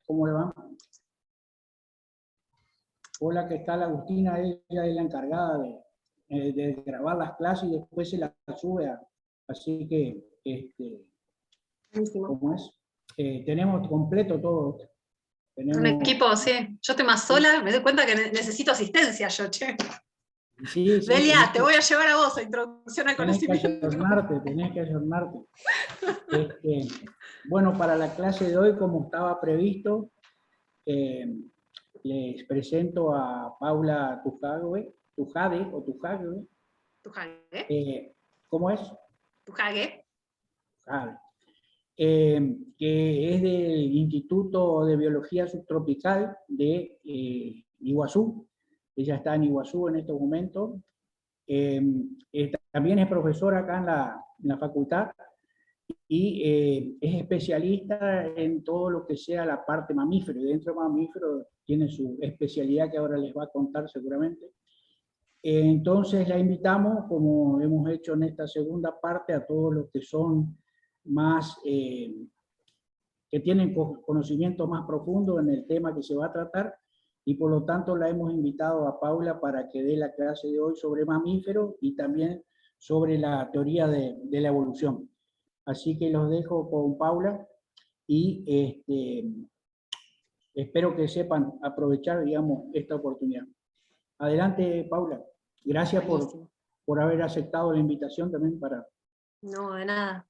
¿Cómo le va? Hola, ¿qué tal? Agustina, ella es la encargada de grabar las clases y después se las sube así que, Buenísimo. ¿cómo es? Tenemos completo todo. Un equipo, sí. Yo estoy más sola, me doy cuenta que necesito asistencia yo, che. Sí, sí, Delia, te voy a llevar a vos a introducción al tenés que conocimiento. ayornarte. Bueno, para la clase de hoy, como estaba previsto, les presento a Paula Tujade, Tujade. ¿Cómo es? Tujade. Tujade. Que es del Instituto de Biología Subtropical de Iguazú. Ella está en Iguazú en estos momentos. También es profesora acá en la facultad y es especialista en todo lo que sea la parte mamífero. Y dentro de mamífero tiene su especialidad que ahora les va a contar seguramente. Entonces la invitamos, como hemos hecho en esta segunda parte, a todos los que son más, que tienen conocimiento más profundo en el tema que se va a tratar, y por lo tanto la hemos invitado a Paula para que dé la clase de hoy sobre mamíferos y también sobre la teoría de la evolución. Así que los dejo con Paula y espero que sepan aprovechar, digamos, esta oportunidad. Adelante, Paula. Gracias por haber aceptado la invitación también para... No, de nada.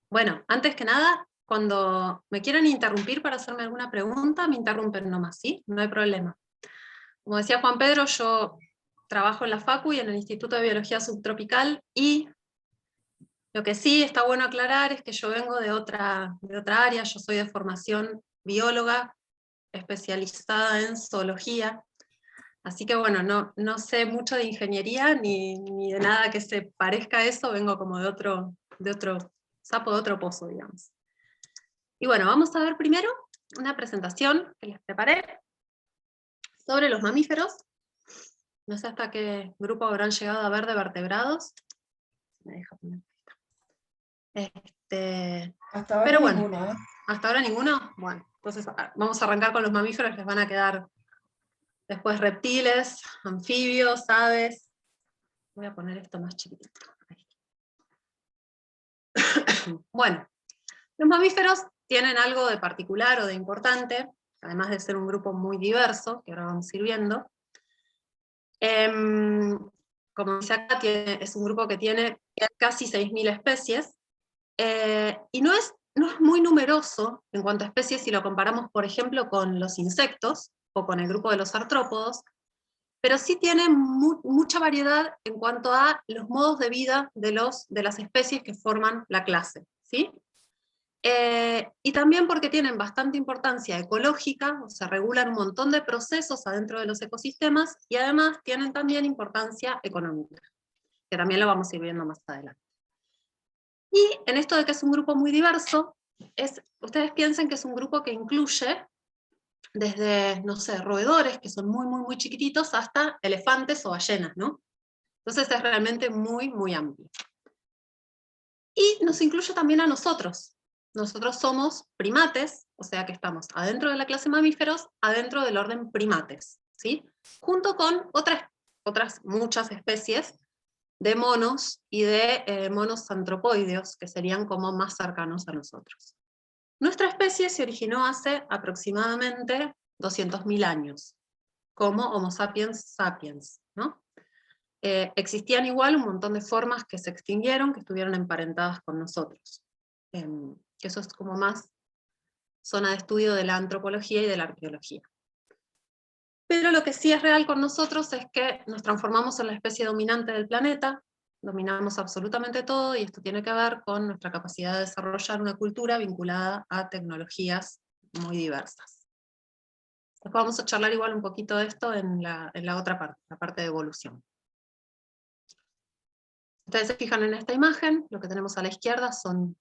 Bueno, antes que nada, cuando me quieran interrumpir para hacerme alguna pregunta, me interrumpen nomás, ¿sí? No hay problema. Como decía Juan Pedro, yo trabajo en la Facu y en el Instituto de Biología Subtropical, y lo que sí está bueno aclarar es que yo vengo de otra área. Yo soy de formación bióloga, especializada en zoología, así que bueno, no sé mucho de ingeniería ni de nada que se parezca a eso. Vengo como de otro sapo de otro pozo, digamos. Y bueno, vamos a ver primero una presentación que les preparé sobre los mamíferos. No sé hasta qué grupo habrán llegado a ver de vertebrados. Me deja poner. Hasta ahora Pero bueno, ninguno, ¿eh? ¿Hasta ahora ninguno? Bueno, entonces vamos a arrancar con los mamíferos. Les van a quedar después reptiles, anfibios, aves. Voy a poner esto más chiquitito. Bueno, los mamíferos tienen algo de particular o de importante, además de ser un grupo muy diverso, que ahora vamos a ir viendo. Como dice acá, es un grupo que tiene casi 6.000 especies, y no es muy numeroso en cuanto a especies si lo comparamos, por ejemplo, con los insectos o con el grupo de los artrópodos, pero sí tiene mucha variedad en cuanto a los modos de vida de las especies que forman la clase, ¿sí? Y también porque tienen bastante importancia ecológica, o sea, regulan un montón de procesos adentro de los ecosistemas, y además tienen también importancia económica, que también lo vamos a ir viendo más adelante. Y en esto de que es un grupo muy diverso, ustedes piensen que es un grupo que incluye desde, no sé, roedores, que son muy chiquititos, hasta elefantes o ballenas, ¿no? Entonces es realmente muy amplio. Y nos incluye también a nosotros. Nosotros somos primates, o sea que estamos adentro de la clase mamíferos, adentro del orden primates, ¿sí? Junto con otras muchas especies de monos y de monos antropoideos, que serían como más cercanos a nosotros. Nuestra especie se originó hace aproximadamente 200.000 años, como Homo sapiens sapiens, ¿no? Existían igual un montón de formas que se extinguieron, que estuvieron emparentadas con nosotros. Que eso es como más zona de estudio de la antropología y de la arqueología. Pero lo que sí es real con nosotros es que nos transformamos en la especie dominante del planeta, dominamos absolutamente todo, y esto tiene que ver con nuestra capacidad de desarrollar una cultura vinculada a tecnologías muy diversas. Después vamos a charlar igual un poquito de esto en la otra parte, la parte de evolución. Ustedes se fijan en esta imagen, lo que tenemos a la izquierda son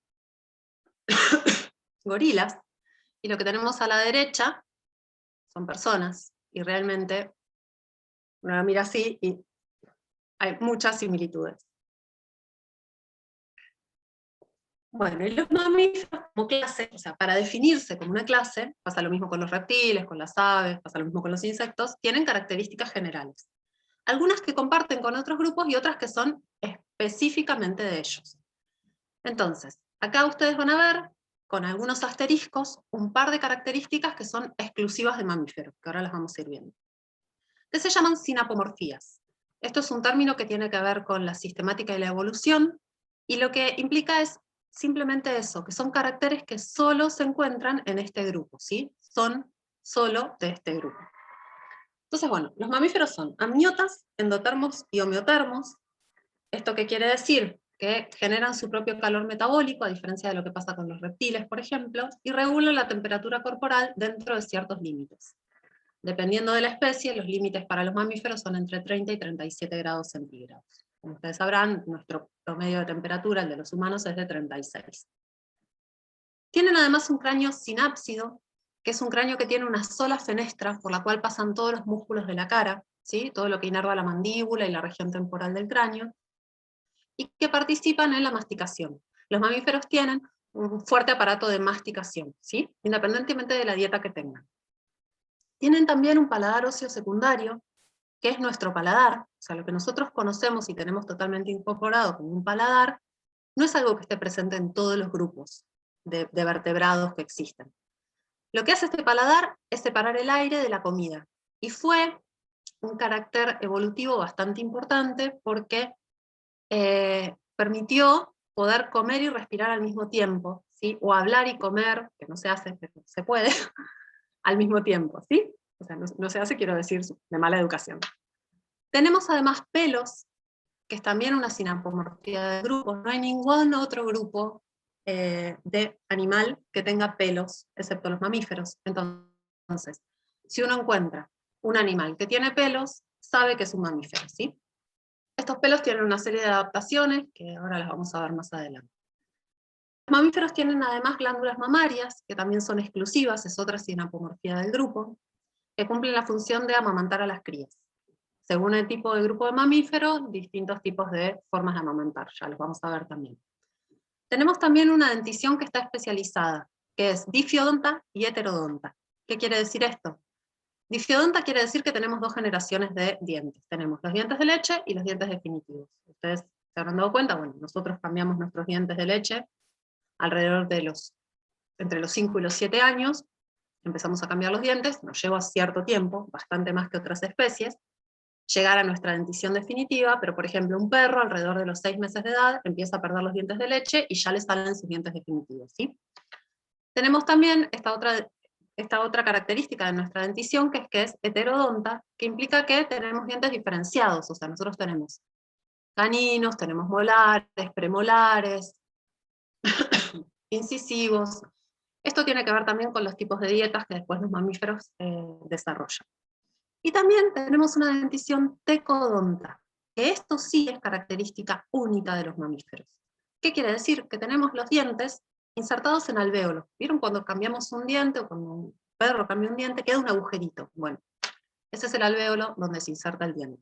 gorilas, y lo que tenemos a la derecha son personas, y realmente uno la mira así y hay muchas similitudes. Bueno, y los mamíferos como clase, o sea, para definirse como una clase, pasa lo mismo con los reptiles, con las aves, pasa lo mismo con los insectos, tienen características generales. Algunas que comparten con otros grupos y otras que son específicamente de ellos. Entonces, acá ustedes van a ver, con algunos asteriscos, un par de características que son exclusivas de mamíferos, que ahora las vamos a ir viendo, que se llaman sinapomorfías. Esto es un término que tiene que ver con la sistemática y la evolución, y lo que implica es simplemente eso, que son caracteres que solo se encuentran en este grupo, ¿sí? Son solo de este grupo. Entonces, bueno, los mamíferos son amniotas, endotermos y homeotermos. ¿Esto qué quiere decir? Que generan su propio calor metabólico, a diferencia de lo que pasa con los reptiles, por ejemplo, y regulan la temperatura corporal dentro de ciertos límites. Dependiendo de la especie, los límites para los mamíferos son entre 30 y 37 grados centígrados. Como ustedes sabrán, nuestro promedio de temperatura, el de los humanos, es de 36. Tienen además un cráneo sinápsido, que es un cráneo que tiene una sola fenestra por la cual pasan todos los músculos de la cara, ¿sí? Todo lo que inerva la mandíbula y la región temporal del cráneo, y que participan en la masticación. Los mamíferos tienen un fuerte aparato de masticación, ¿sí? Independientemente de la dieta que tengan. Tienen también un paladar óseo secundario, que es nuestro paladar, o sea, lo que nosotros conocemos y tenemos totalmente incorporado como un paladar, no es algo que esté presente en todos los grupos de vertebrados que existen. Lo que hace este paladar es separar el aire de la comida, y fue un carácter evolutivo bastante importante porque permitió poder comer y respirar al mismo tiempo, ¿sí? O hablar y comer, que no se hace, pero se puede, al mismo tiempo, ¿sí? O sea, no se hace, quiero decir, de mala educación. Tenemos además pelos, que es también una sinapomorfía de grupos. No hay ningún otro grupo de animal que tenga pelos, excepto los mamíferos. Entonces, si uno encuentra un animal que tiene pelos, sabe que es un mamífero, ¿sí? Estos pelos tienen una serie de adaptaciones, que ahora las vamos a ver más adelante. Los mamíferos tienen además glándulas mamarias, que también son exclusivas, es otra sinapomorfía del grupo, que cumplen la función de amamantar a las crías. Según el tipo de grupo de mamífero, distintos tipos de formas de amamantar, ya los vamos a ver también. Tenemos también una dentición que está especializada, que es difiodonta y heterodonta. ¿Qué quiere decir esto? Difiodonta quiere decir que tenemos dos generaciones de dientes. Tenemos los dientes de leche y los dientes definitivos. Ustedes se habrán dado cuenta, bueno, nosotros cambiamos nuestros dientes de leche alrededor de entre los 5 y los 7 años, empezamos a cambiar los dientes, nos lleva cierto tiempo, bastante más que otras especies, llegar a nuestra dentición definitiva, pero por ejemplo un perro alrededor de los 6 meses de edad empieza a perder los dientes de leche y ya le salen sus dientes definitivos, ¿sí? Tenemos también esta otra característica de nuestra dentición, que es heterodonta, que implica que tenemos dientes diferenciados, o sea, nosotros tenemos caninos, tenemos molares, premolares, incisivos. Esto tiene que ver también con los tipos de dietas que después los mamíferos desarrollan. Y también tenemos una dentición tecodonta, que esto sí es característica única de los mamíferos. ¿Qué quiere decir? Que tenemos los dientes insertados en alvéolos. ¿Vieron cuando cambiamos un diente o cuando un perro cambia un diente, queda un agujerito? Bueno, ese es el alvéolo donde se inserta el diente.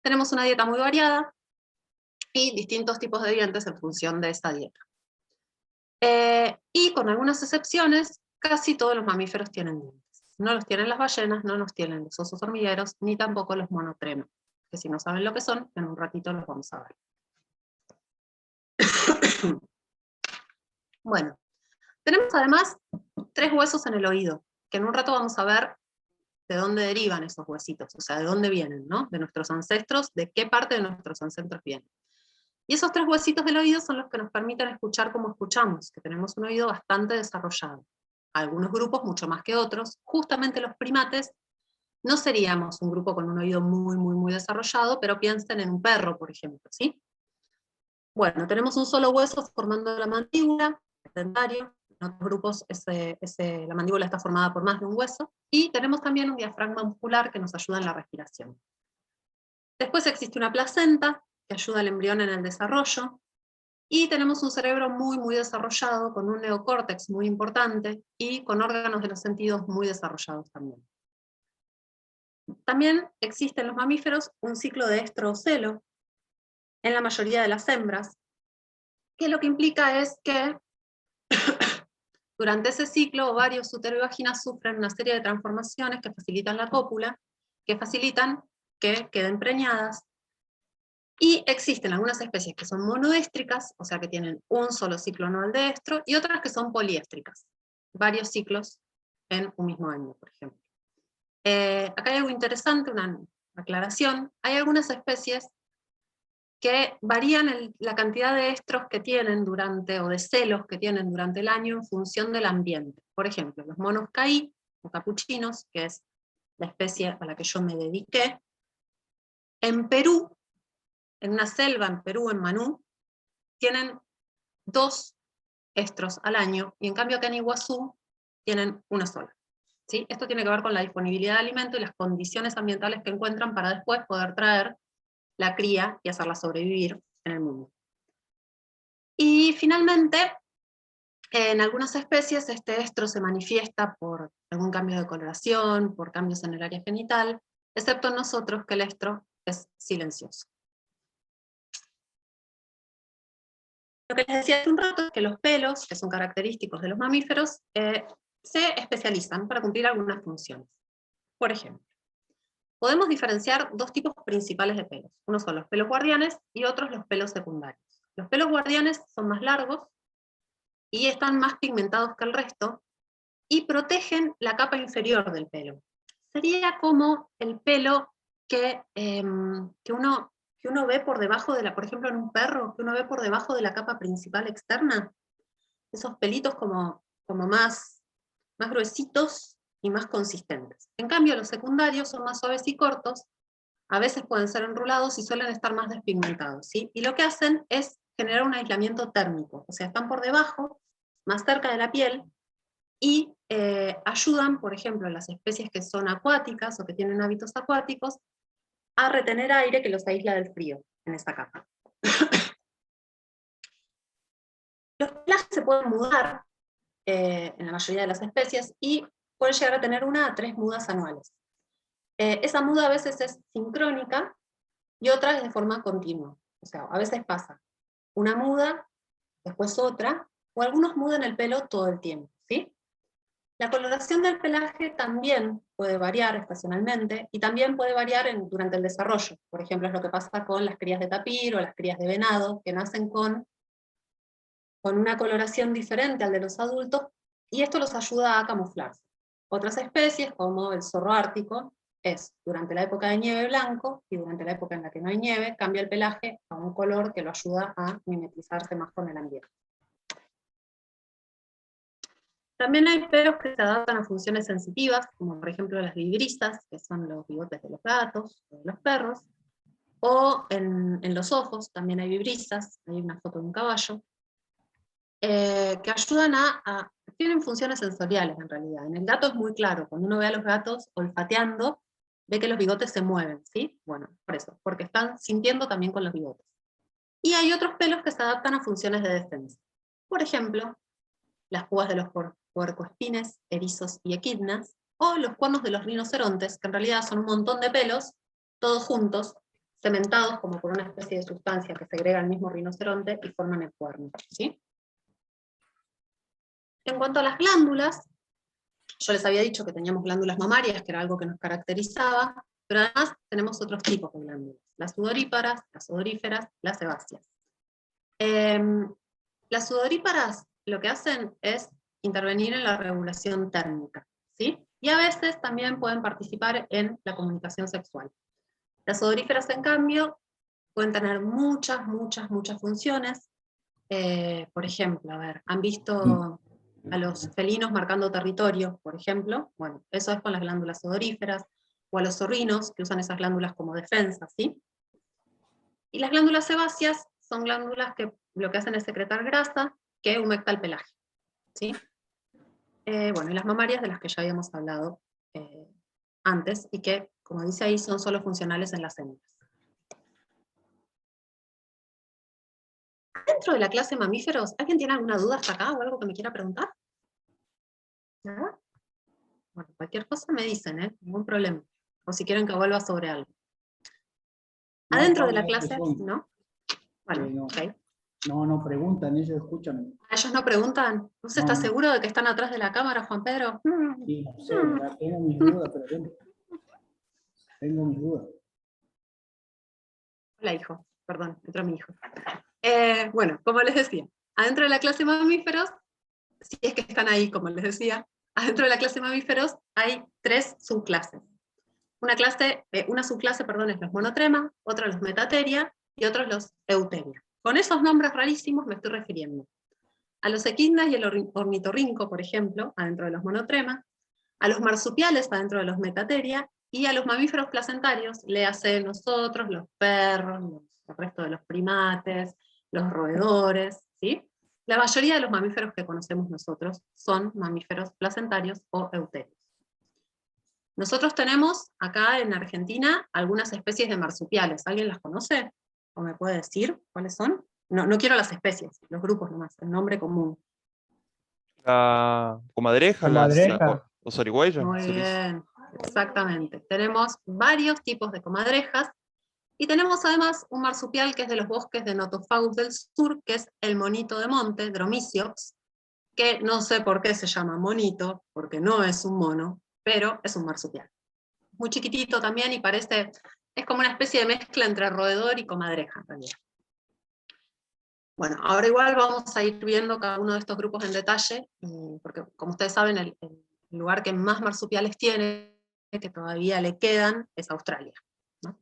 Tenemos una dieta muy variada y distintos tipos de dientes en función de esta dieta. Y con algunas excepciones, casi todos los mamíferos tienen dientes. No los tienen las ballenas, no los tienen los osos hormigueros, ni tampoco los monotremas, que si no saben lo que son, en un ratito los vamos a ver. Bueno, tenemos además 3 huesos en el oído, que en un rato vamos a ver de dónde derivan esos huesitos, o sea, de dónde vienen, ¿no? De nuestros ancestros, de qué parte de nuestros ancestros vienen. Y esos 3 huesitos del oído son los que nos permiten escuchar como escuchamos, que tenemos un oído bastante desarrollado. Algunos grupos mucho más que otros, justamente los primates, no seríamos un grupo con un oído muy desarrollado, pero piensen en un perro, por ejemplo, ¿sí? Bueno, tenemos un solo hueso formando la mandíbula, el dentario. En otros grupos la mandíbula está formada por más de un hueso, y tenemos también un diafragma muscular que nos ayuda en la respiración. Después existe una placenta que ayuda al embrión en el desarrollo, y tenemos un cerebro muy desarrollado, con un neocórtex muy importante, y con órganos de los sentidos muy desarrollados también. También existe en los mamíferos un ciclo de estrocelo, en la mayoría de las hembras, que lo que implica es que durante ese ciclo, ovarios, útero y vagina sufren una serie de transformaciones que facilitan la cópula, que facilitan que queden preñadas, y existen algunas especies que son monoéstricas, o sea que tienen un solo ciclo anual de estro, y otras que son poliéstricas, varios ciclos en un mismo año, por ejemplo. Acá hay algo interesante, una aclaración. Hay algunas especies que varían la cantidad de estros que tienen durante, o de celos que tienen durante el año en función del ambiente. Por ejemplo, los monos caí, o capuchinos, que es la especie a la que yo me dediqué, en Perú, en una selva en Perú, en Manú, tienen 2 estros al año, y en cambio acá en Iguazú tienen una sola. ¿Sí? Esto tiene que ver con la disponibilidad de alimento y las condiciones ambientales que encuentran para después poder traer la cría y hacerla sobrevivir en el mundo. Y finalmente, en algunas especies este estro se manifiesta por algún cambio de coloración, por cambios en el área genital, excepto en nosotros, que el estro es silencioso. Lo que les decía hace un rato es que los pelos, que son característicos de los mamíferos, se especializan para cumplir algunas funciones. Por ejemplo, podemos diferenciar 2 tipos principales de pelos. Uno son los pelos guardianes y otros los pelos secundarios. Los pelos guardianes son más largos y están más pigmentados que el resto, y protegen la capa inferior del pelo. Sería como el pelo que uno ve por debajo de por ejemplo en un perro, que uno ve por debajo de la capa principal externa, esos pelitos como más gruesitos y más consistentes. En cambio, los secundarios son más suaves y cortos, a veces pueden ser enrulados y suelen estar más despigmentados, ¿sí? Y lo que hacen es generar un aislamiento térmico, o sea, están por debajo, más cerca de la piel, y ayudan, por ejemplo, en las especies que son acuáticas o que tienen hábitos acuáticos, a retener aire que los aísla del frío en esa capa. Los pelajes se pueden mudar en la mayoría de las especies y pueden llegar a tener 1 a 3 mudas anuales. Esa muda a veces es sincrónica y otra es de forma continua. O sea, a veces pasa una muda, después otra, o algunos mudan el pelo todo el tiempo, ¿sí? La coloración del pelaje también puede variar estacionalmente, y también puede variar durante el desarrollo. Por ejemplo, es lo que pasa con las crías de tapir o las crías de venado, que nacen con una coloración diferente al de los adultos, y esto los ayuda a camuflarse. Otras especies, como el zorro ártico, es durante la época de nieve blanco, y durante la época en la que no hay nieve, cambia el pelaje a un color que lo ayuda a mimetizarse más con el ambiente. También hay pelos que se adaptan a funciones sensitivas, como por ejemplo las vibrisas, que son los bigotes de los gatos o de los perros, o en los ojos también hay vibrisas, hay una foto de un caballo, que ayudan tienen funciones sensoriales en realidad. En el gato es muy claro, cuando uno ve a los gatos olfateando, ve que los bigotes se mueven, ¿sí? Bueno, por eso, porque están sintiendo también con los bigotes. Y hay otros pelos que se adaptan a funciones de defensa. Por ejemplo, las púas de los puercoespines, erizos y equidnas, o los cuernos de los rinocerontes, que en realidad son un montón de pelos, todos juntos, cementados como por una especie de sustancia que segrega el mismo rinoceronte y forman el cuerno, ¿sí? En cuanto a las glándulas, yo les había dicho que teníamos glándulas mamarias, que era algo que nos caracterizaba, pero además tenemos otros tipos de glándulas, las sudoríparas, las odoríferas, las sebáceas. Las sudoríparas lo que hacen es intervenir en la regulación térmica, ¿sí? Y a veces también pueden participar en la comunicación sexual. Las odoríferas, en cambio, pueden tener muchas funciones. Por ejemplo, a ver, ¿han visto a los felinos marcando territorio, por ejemplo? Bueno, eso es con las glándulas odoríferas, o a los zorrinos, que usan esas glándulas como defensa, ¿sí? Y las glándulas sebáceas son glándulas que lo que hacen es secretar grasa que humecta el pelaje, ¿sí? Bueno, y las mamarias, de las que ya habíamos hablado antes, y que, como dice ahí, son solo funcionales en las hembras. Dentro de la clase mamíferos, ¿alguien tiene alguna duda hasta acá o algo que me quiera preguntar? ¿Nada? Bueno, cualquier cosa me dicen, ningún problema. O si quieren que vuelva sobre algo. Adentro de la clase, ¿no? Bueno, ok. No preguntan, ellos escuchan. ¿Ellos no preguntan? ¿Vos estás No, seguro de que están atrás de la cámara, Juan Pedro? sí, no sé, ¿verdad? Tengo mis dudas, pero bueno, tengo mis dudas. Hola, hijo. Perdón, entró mi hijo. Bueno, como les decía, adentro de la clase mamíferos, si es que están ahí, como les decía, adentro de la clase mamíferos hay 3 subclases. Una subclase, perdón, es los monotrema, otra los metateria y otros los euteria. Con esos nombres rarísimos me estoy refiriendo a los equidnas y el ornitorrinco, por ejemplo, adentro de los monotrema, a los marsupiales adentro de los metateria, y a los mamíferos placentarios, léase nosotros, los perros, el resto de los primates, los roedores, ¿sí? La mayoría de los mamíferos que conocemos nosotros son mamíferos placentarios o euterios. Nosotros tenemos acá en Argentina algunas especies de marsupiales. ¿Alguien las conoce? ¿O me puede decir cuáles son? No quiero las especies, los grupos nomás, el nombre común. La comadreja, Comadreja. los zarigüeyas, Muy se le dice. bien, exactamente. Tenemos varios tipos de comadrejas, y tenemos además un marsupial que es de los bosques de Nothofagus del sur, que es el monito de monte, Dromisiops, que no sé por qué se llama monito, porque no es un mono, pero es un marsupial. Muy chiquitito también y parece, es como una especie de mezcla entre roedor y comadreja en realidad. Bueno, ahora igual vamos a ir viendo cada uno de estos grupos en detalle, porque como ustedes saben, el lugar que más marsupiales tiene, que todavía le quedan, es Australia, ¿no?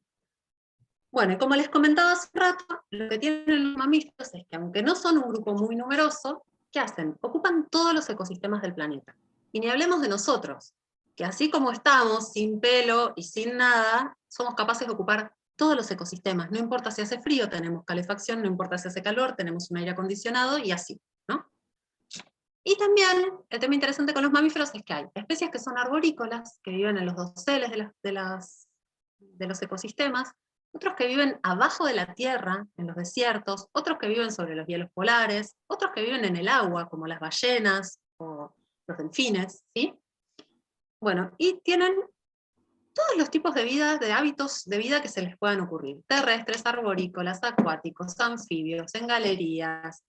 Bueno, y como les comentaba hace un rato, lo que tienen los mamíferos es que aunque no son un grupo muy numeroso, ¿qué hacen? Ocupan todos los ecosistemas del planeta. Y ni hablemos de nosotros, que así como estamos, sin pelo y sin nada, somos capaces de ocupar todos los ecosistemas. No importa si hace frío, tenemos calefacción, no importa si hace calor, tenemos un aire acondicionado y así, ¿no? Y también, el tema interesante con los mamíferos es que hay especies que son arborícolas, que viven en los doseles de los ecosistemas, otros que viven abajo de la tierra, en los desiertos, otros que viven sobre los hielos polares, otros que viven en el agua, como las ballenas o los delfines, ¿sí? Bueno, y tienen todos los tipos de vida, de hábitos de vida que se les puedan ocurrir. Terrestres, arborícolas, acuáticos, anfibios, en galerías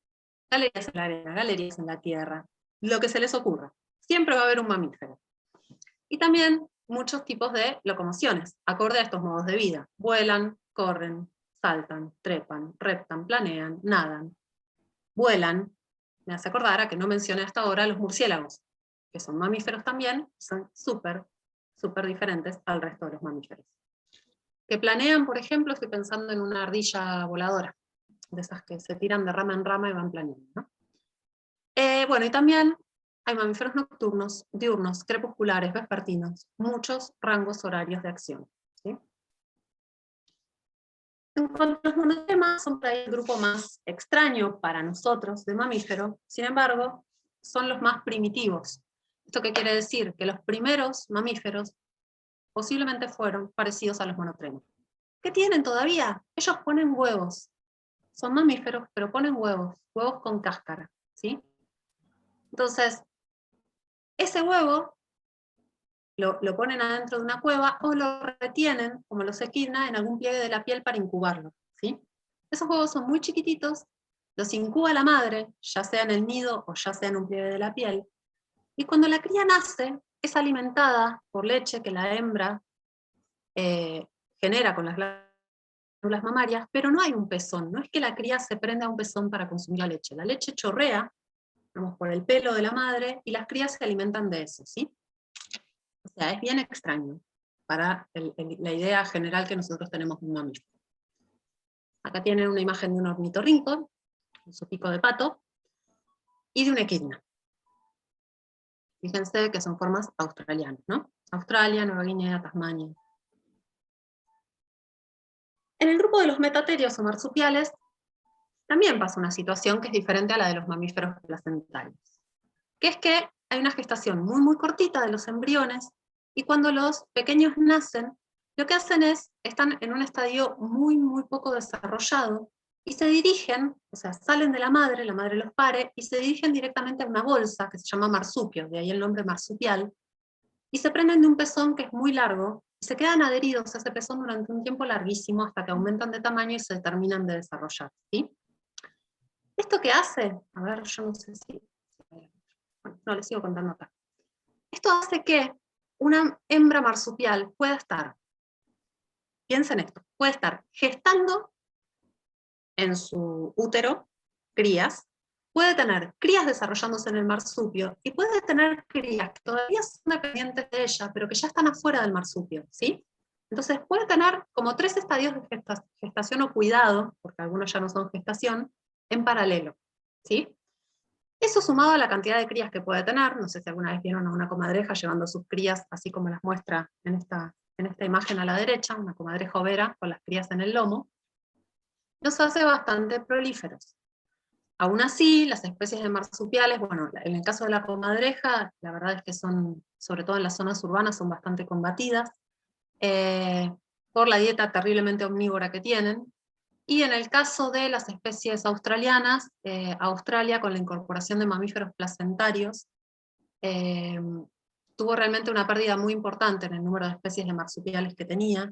en la arena, galerías en la tierra, lo que se les ocurra. Siempre va a haber un mamífero. Y también muchos tipos de locomociones, acorde a estos modos de vida. Vuelan, corren, saltan, trepan, reptan, planean, nadan. Vuelan, me hace acordar a que no mencioné hasta ahora los murciélagos, que son mamíferos también, son súper diferentes al resto de los mamíferos. Que planean, por ejemplo, estoy pensando en una ardilla voladora, de esas que se tiran de rama en rama y van planeando, ¿no? Bueno, y también hay mamíferos nocturnos, diurnos, crepusculares, vespertinos, muchos rangos horarios de acción, ¿sí? En cuanto a los monotremas, son por ahí el grupo más extraño para nosotros de mamífero, sin embargo, son los más primitivos. ¿Esto qué quiere decir? Que los primeros mamíferos posiblemente fueron parecidos a los monotremas. ¿Qué tienen todavía? Ellos ponen huevos. Son mamíferos, pero ponen huevos con cáscara, ¿sí? Entonces, ese huevo lo ponen adentro de una cueva o lo retienen, como los equidna, en algún pliegue de la piel para incubarlo, ¿sí? Esos huevos son muy chiquititos, los incuba la madre, ya sea en el nido o ya sea en un pliegue de la piel, y cuando la cría nace, es alimentada por leche que la hembra genera con las glándulas mamarias, pero no hay un pezón, no es que la cría se prenda a un pezón para consumir la leche chorrea, vamos, por el pelo de la madre, y las crías se alimentan de eso, ¿sí? O sea, es bien extraño para la idea general que nosotros tenemos de un mamífero. Acá tienen una imagen de un ornitorrinco, con su pico de pato, y de un equidna. Fíjense que son formas australianas, ¿no? Australia, Nueva Guinea, Tasmania. En el grupo de los metaterios o marsupiales, también pasa una situación que es diferente a la de los mamíferos placentarios, que es que hay una gestación muy cortita de los embriones, y cuando los pequeños nacen, lo que hacen es, están en un estadio muy poco desarrollado, y se dirigen, o sea, salen de la madre los pare, y se dirigen directamente a una bolsa que se llama marsupio, de ahí el nombre marsupial, y se prenden de un pezón que es muy largo, y se quedan adheridos a ese pezón durante un tiempo larguísimo, hasta que aumentan de tamaño y se terminan de desarrollar, ¿sí? ¿Esto qué hace? A ver, yo no sé si... Bueno, no, les sigo contando acá. Esto hace que una hembra marsupial pueda estar, piensen esto, puede estar gestando en su útero crías, puede tener crías desarrollándose en el marsupio, y puede tener crías que todavía son dependientes de ella, pero que ya están afuera del marsupio, ¿sí? Entonces puede tener como 3 estadios de gestación o cuidado, porque algunos ya no son gestación, en paralelo, ¿sí? Eso sumado a la cantidad de crías que puede tener, no sé si alguna vez vieron a una comadreja llevando sus crías, así como las muestra en esta imagen a la derecha, una comadreja overa con las crías en el lomo, los hace bastante prolíferos. Aún así, las especies de marsupiales, bueno, en el caso de la comadreja, la verdad es que son, sobre todo en las zonas urbanas, son bastante combatidas, por la dieta terriblemente omnívora que tienen. Y en el caso de las especies australianas, Australia, con la incorporación de mamíferos placentarios, tuvo realmente una pérdida muy importante en el número de especies de marsupiales que tenía.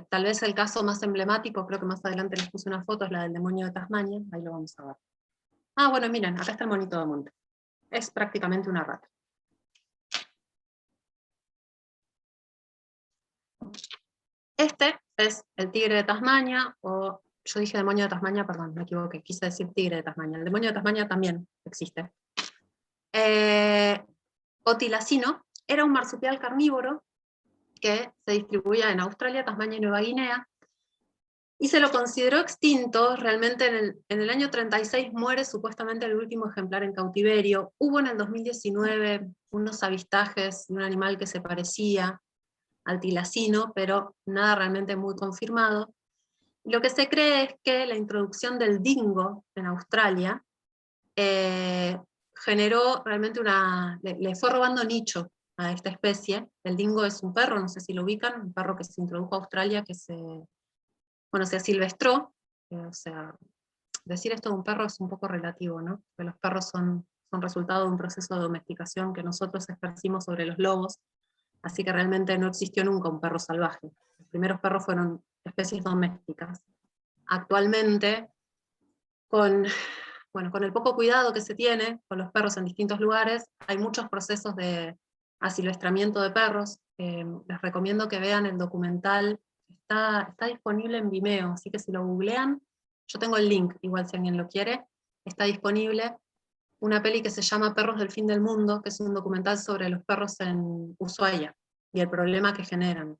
Tal vez el caso más emblemático, creo que más adelante les puse una foto, es la del demonio de Tasmania, ahí lo vamos a ver. Ah, bueno, miren, acá está el monito de monte. Es prácticamente una rata. Este es el tigre de Tasmania, o yo dije demonio de Tasmania, perdón, me equivoqué, quise decir tigre de Tasmania. El demonio de Tasmania también existe. Otilacino era un marsupial carnívoro que se distribuía en Australia, Tasmania y Nueva Guinea, y se lo consideró extinto. Realmente en el año 36 muere supuestamente el último ejemplar en cautiverio. Hubo en el 2019 unos avistajes de un animal que se parecía al tilacino, pero nada realmente muy confirmado. Lo que se cree es que la introducción del dingo en Australia generó realmente le fue robando nicho a esta especie. El dingo es un perro, no sé si lo ubican, un perro que se introdujo a Australia, que se asilvestró. O sea, decir esto de un perro es un poco relativo, ¿no? Porque los perros son resultado de un proceso de domesticación que nosotros ejercimos sobre los lobos, así que realmente no existió nunca un perro salvaje. Los primeros perros fueron especies domésticas. Actualmente, con el poco cuidado que se tiene con los perros en distintos lugares, hay muchos procesos de asilvestramiento de perros. Les recomiendo que vean el documental, está disponible en Vimeo, así que si lo googlean, yo tengo el link, igual si alguien lo quiere, está disponible. Una peli que se llama Perros del Fin del Mundo, que es un documental sobre los perros en Ushuaia y el problema que generan,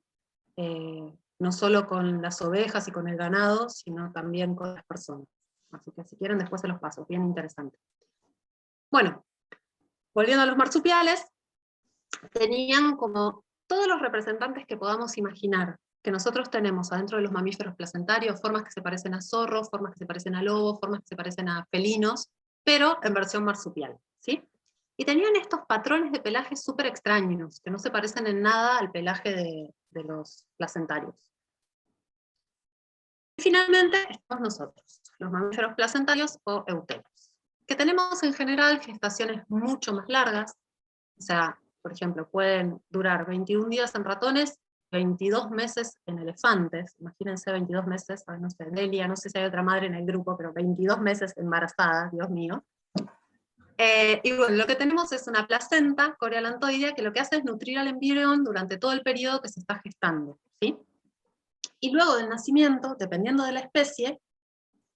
no solo con las ovejas y con el ganado, sino también con las personas. Así que si quieren después se los paso, bien interesante. Bueno, volviendo a los marsupiales, tenían como todos los representantes que podamos imaginar, que nosotros tenemos adentro de los mamíferos placentarios, formas que se parecen a zorros, formas que se parecen a lobos, formas que se parecen a felinos, pero en versión marsupial, ¿sí? Y tenían estos patrones de pelaje súper extraños, que no se parecen en nada al pelaje de los placentarios. Y finalmente estamos nosotros, los mamíferos placentarios o euteros, que tenemos en general gestaciones mucho más largas. O sea, por ejemplo, pueden durar 21 días en ratones, 22 meses en elefantes. Imagínense 22 meses, no sé, Delia, no sé si hay otra madre en el grupo, pero 22 meses embarazada, Dios mío. Y bueno, lo que tenemos es una placenta corealantoidea que lo que hace es nutrir al embrión durante todo el periodo que se está gestando, ¿sí? Y luego del nacimiento, dependiendo de la especie,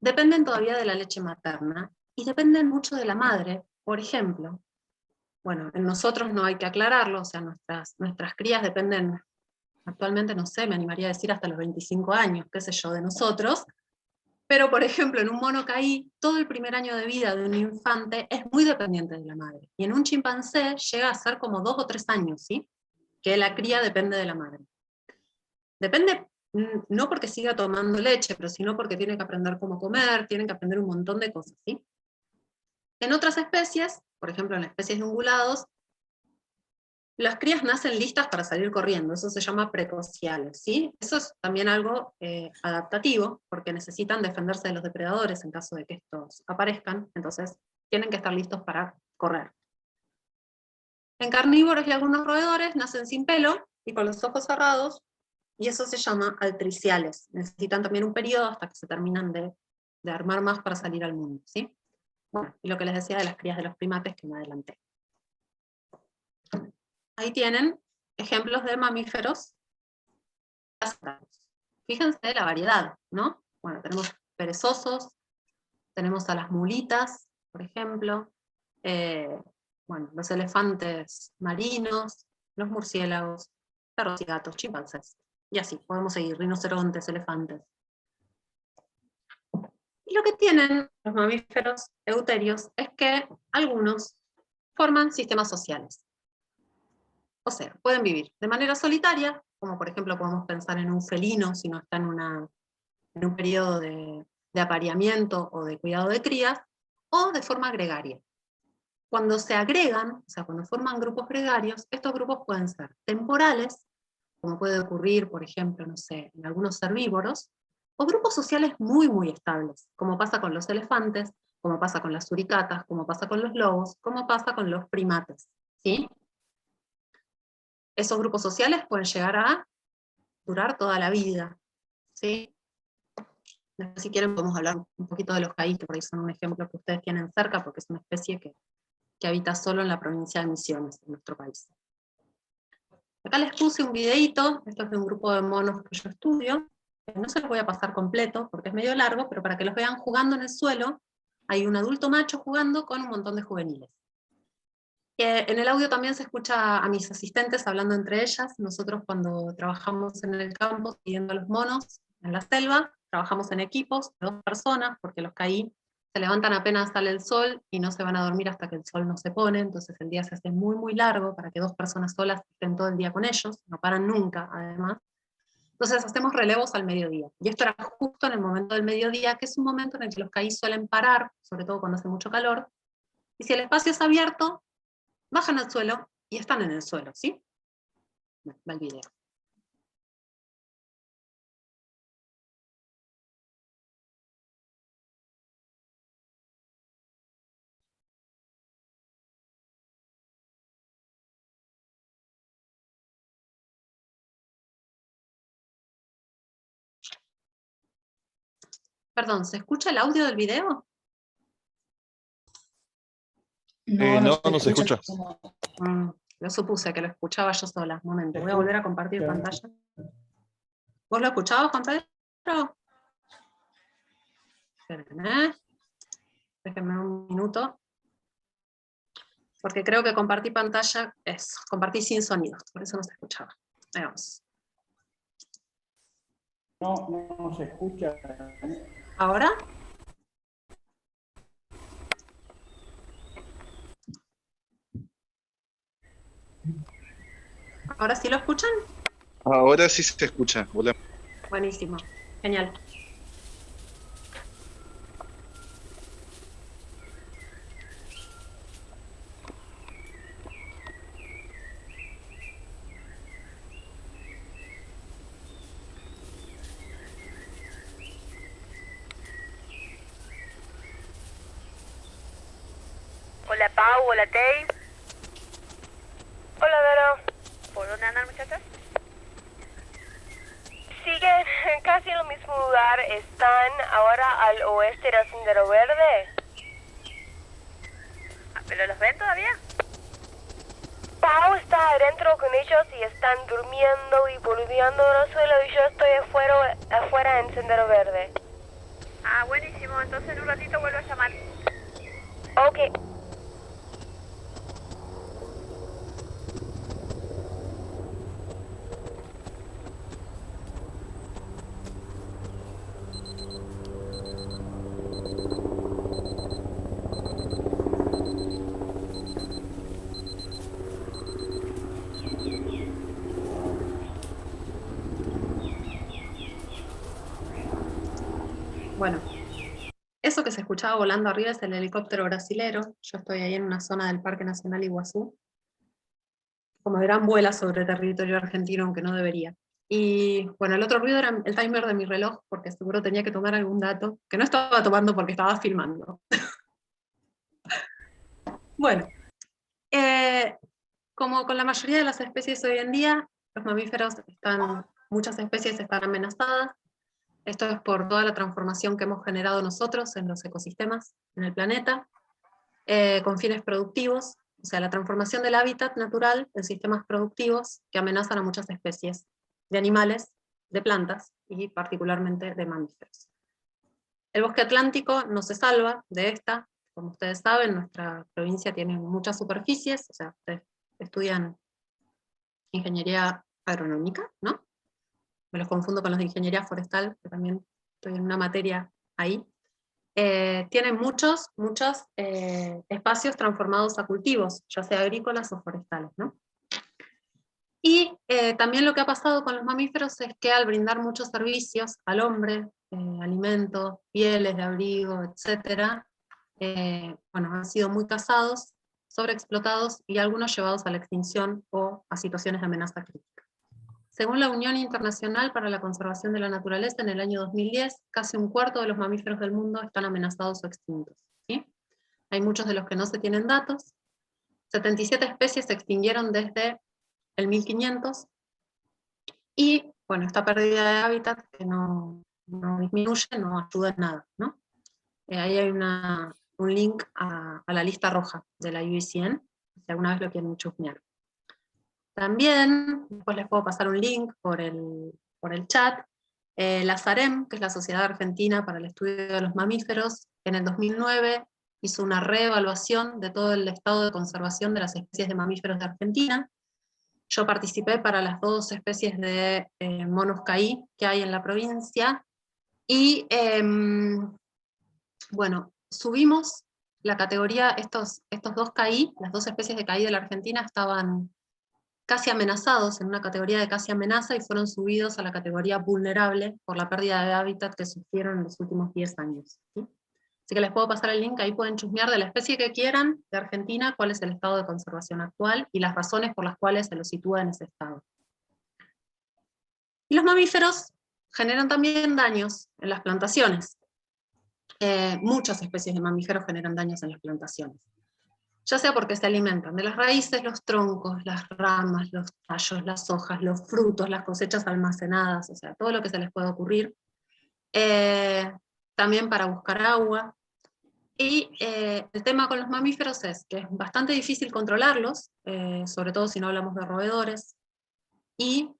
dependen todavía de la leche materna y dependen mucho de la madre. Por ejemplo, bueno, en nosotros no hay que aclararlo, o sea, nuestras crías dependen, actualmente no sé, me animaría a decir hasta los 25 años, qué sé yo, de nosotros, pero por ejemplo en un mono caí, todo el primer año de vida de un infante es muy dependiente de la madre, y en un chimpancé llega a ser como 2 o 3 años, ¿sí? Que la cría depende de la madre. Depende, no porque siga tomando leche, pero sino porque tiene que aprender cómo comer, tienen que aprender un montón de cosas, ¿sí? En otras especies, por ejemplo en las especies de ungulados, las crías nacen listas para salir corriendo, eso se llama precociales, ¿sí? Eso es también algo adaptativo, porque necesitan defenderse de los depredadores en caso de que estos aparezcan, entonces tienen que estar listos para correr. En carnívoros y algunos roedores nacen sin pelo y con los ojos cerrados, y eso se llama altriciales. Necesitan también un periodo hasta que se terminan de de armar más para salir al mundo, ¿sí? Bueno, y lo que les decía de las crías de los primates que me adelanté. Ahí tienen ejemplos de mamíferos. Fíjense la variedad, ¿no? Bueno, tenemos perezosos, tenemos a las mulitas, por ejemplo, bueno, los elefantes marinos, los murciélagos, perros y gatos, chimpancés, y así, podemos seguir, rinocerontes, elefantes. Y lo que tienen los mamíferos euterios es que algunos forman sistemas sociales. O sea, pueden vivir de manera solitaria, como por ejemplo podemos pensar en un felino si no está en un periodo de apareamiento o de cuidado de crías, o de forma gregaria. Cuando se agregan, o sea, cuando forman grupos gregarios, estos grupos pueden ser temporales, como puede ocurrir, por ejemplo, no sé, en algunos herbívoros, o grupos sociales muy, muy estables, como pasa con los elefantes, como pasa con las suricatas, como pasa con los lobos, como pasa con los primates, ¿sí? Esos grupos sociales pueden llegar a durar toda la vida, ¿sí? Si quieren podemos hablar un poquito de los caí, que por ahí son un ejemplo que ustedes tienen cerca, porque es una especie que habita solo en la provincia de Misiones, en nuestro país. Acá les puse un videíto, esto es de un grupo de monos que yo estudio, no se los voy a pasar completo porque es medio largo, pero para que los vean jugando en el suelo, hay un adulto macho jugando con un montón de juveniles. En el audio también se escucha a mis asistentes hablando entre ellas. Nosotros cuando trabajamos en el campo siguiendo a los monos en la selva, trabajamos en equipos de 2 personas, porque los caí se levantan apenas sale el sol y no se van a dormir hasta que el sol no se pone, entonces el día se hace muy muy largo para que 2 personas solas estén todo el día con ellos, no paran nunca además. Entonces hacemos relevos al mediodía, y esto era justo en el momento del mediodía, que es un momento en el que los caí suelen parar, sobre todo cuando hace mucho calor, y si el espacio es abierto, bajan al suelo y están en el suelo, ¿sí? Va el video. Perdón, ¿se escucha el audio del video? No, no se escucha. Lo supuse que lo escuchaba yo sola. Un momento, voy a volver a compartir pantalla. ¿Vos lo escuchabas, Juan Pedro? Esperen, déjenme un minuto. Porque creo que compartir pantalla es compartir sin sonidos, por eso no se escuchaba. Ahí vamos. No se escucha. ¿Ahora? ¿Ahora sí lo escuchan? Ahora sí se escucha. Hola. Buenísimo, genial. Hola Pau, hola Tei. Hola Dara. ¿Por dónde andan muchachos? Siguen casi en el mismo lugar. Están ahora al oeste del Sendero Verde. ¿Pero los ven todavía? Pau está adentro con ellos y están durmiendo y volviendo al suelo y yo estoy afuera en Sendero Verde. Ah, buenísimo. Entonces en un ratito vuelvo a llamar. Ok. Bueno, eso que se escuchaba volando arriba es el helicóptero brasilero. Yo estoy ahí en una zona del Parque Nacional Iguazú. Como verán, vuela sobre territorio argentino, aunque no debería. Y bueno, el otro ruido era el timer de mi reloj, porque seguro tenía que tomar algún dato, que no estaba tomando porque estaba filmando. Bueno, como con la mayoría de las especies hoy en día, los mamíferos muchas especies están amenazadas. Esto es por toda la transformación que hemos generado nosotros en los ecosistemas, en el planeta, con fines productivos, o sea, la transformación del hábitat natural en sistemas productivos que amenazan a muchas especies de animales, de plantas y particularmente de mamíferos. El bosque atlántico no se salva de esta, como ustedes saben, nuestra provincia tiene muchas superficies, o sea, ustedes estudian ingeniería agronómica, ¿no? Me los confundo con los de ingeniería forestal, que también estoy en una materia ahí. Tienen muchos espacios transformados a cultivos, ya sea agrícolas o forestales, ¿no? Y también lo que ha pasado con los mamíferos es que al brindar muchos servicios al hombre, alimentos, pieles de abrigo, etc., bueno, han sido muy cazados, sobreexplotados y algunos llevados a la extinción o a situaciones de amenaza crítica. Según la Unión Internacional para la Conservación de la Naturaleza, en el año 2010, casi un cuarto de los mamíferos del mundo están amenazados o extintos, ¿sí? Hay muchos de los que no se tienen datos. 77 especies se extinguieron desde el 1500, y bueno, esta pérdida de hábitat que no disminuye, no ayuda en nada, ¿no? Ahí hay un link a la lista roja de la IUCN, si alguna vez lo quieren chusmear. También, después les puedo pasar un link por el chat, la SAREM, que es la Sociedad Argentina para el Estudio de los Mamíferos, en el 2009 hizo una reevaluación de todo el estado de conservación de las especies de mamíferos de Argentina. Yo participé para las 2 especies de monos caí que hay en la provincia, y bueno, subimos la categoría, estos 2 caí, las 2 especies de caí de la Argentina estaban casi amenazados, en una categoría de casi amenaza, y fueron subidos a la categoría vulnerable por la pérdida de hábitat que sufrieron en los últimos 10 años. ¿Sí? Así que les puedo pasar el link, ahí pueden chusmear de la especie que quieran de Argentina, cuál es el estado de conservación actual, y las razones por las cuales se lo sitúa en ese estado. Y los mamíferos generan también daños en las plantaciones. Muchas especies de mamíferos generan daños en las plantaciones. Ya sea porque se alimentan de las raíces, los troncos, las ramas, los tallos, las hojas, los frutos, las cosechas almacenadas, o sea, todo lo que se les puede ocurrir. También para buscar agua. Y el tema con los mamíferos es que es bastante difícil controlarlos, sobre todo si no hablamos de roedores, y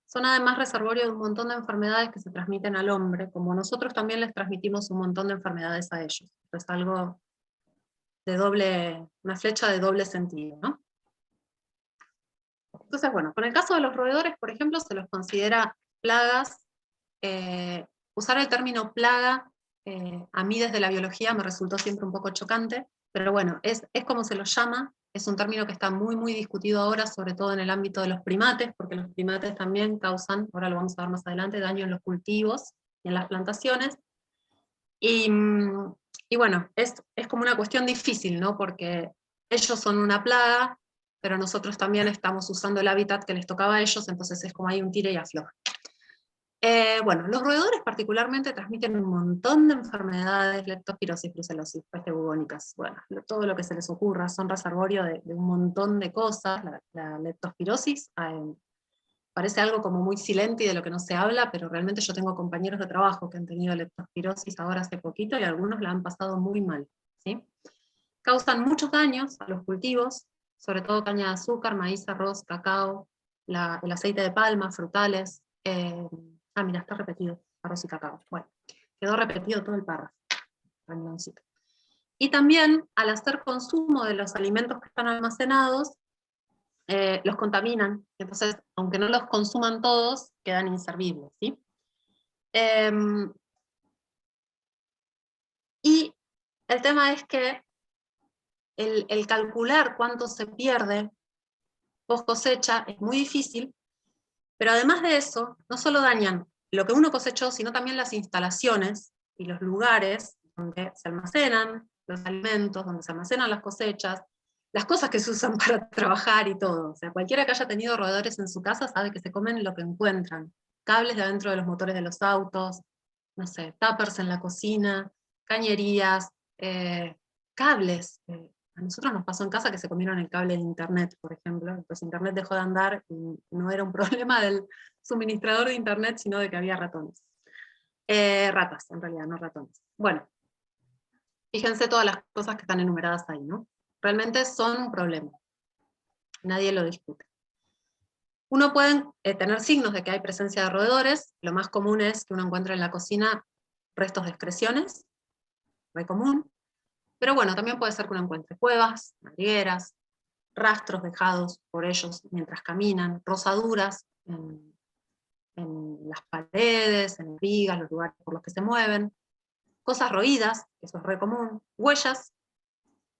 son además reservorio de un montón de enfermedades que se transmiten al hombre, como nosotros también les transmitimos un montón de enfermedades a ellos. Es algo de una flecha de doble sentido, ¿no? Entonces, bueno, con el caso de los roedores, por ejemplo, se los considera plagas. Usar el término plaga, a mí desde la biología me resultó siempre un poco chocante, pero bueno, es como se los llama, es un término que está muy, muy discutido ahora, sobre todo en el ámbito de los primates, porque los primates también causan, ahora lo vamos a ver más adelante, daño en los cultivos y en las plantaciones. Y bueno, es como una cuestión difícil, ¿no? Porque ellos son una plaga, pero nosotros también estamos usando el hábitat que les tocaba a ellos, entonces es como hay un tire y afloja. Bueno, los roedores particularmente transmiten un montón de enfermedades, leptospirosis, brucelosis, peste bubónicas, bueno, todo lo que se les ocurra, son reservorio de un montón de cosas. La leptospirosis parece algo como muy silente y de lo que no se habla, pero realmente yo tengo compañeros de trabajo que han tenido leptospirosis ahora hace poquito y algunos la han pasado muy mal, ¿sí? Causan muchos daños a los cultivos, sobre todo caña de azúcar, maíz, arroz, cacao, el aceite de palma, frutales. Mira, está repetido, arroz y cacao. Bueno, quedó repetido todo el párrafo. Y también, al hacer consumo de los alimentos que están almacenados, los contaminan. Entonces, aunque no los consuman todos, quedan inservibles, ¿sí? Y el tema es que el calcular cuánto se pierde post cosecha es muy difícil, pero además de eso, no solo dañan lo que uno cosechó, sino también las instalaciones y los lugares donde se almacenan los alimentos, donde se almacenan las cosechas, las cosas que se usan para trabajar y todo. O sea, cualquiera que haya tenido roedores en su casa sabe que se comen lo que encuentran. Cables de adentro de los motores de los autos, no sé, tuppers en la cocina, cañerías, cables. A nosotros nos pasó en casa que se comieron el cable de internet, por ejemplo. Entonces internet dejó de andar y no era un problema del suministrador de internet, sino de que había ratones. Ratas, en realidad, no ratones. Bueno, fíjense todas las cosas que están enumeradas ahí, ¿no? Realmente son un problema. Nadie lo discute. Uno puede tener signos de que hay presencia de roedores. Lo más común es que uno encuentre en la cocina restos de excreciones, muy común. Pero bueno, también puede ser que uno encuentre cuevas, madrigueras, rastros dejados por ellos mientras caminan, rozaduras en las paredes, en vigas, los lugares por los que se mueven, cosas roídas, eso es re común, huellas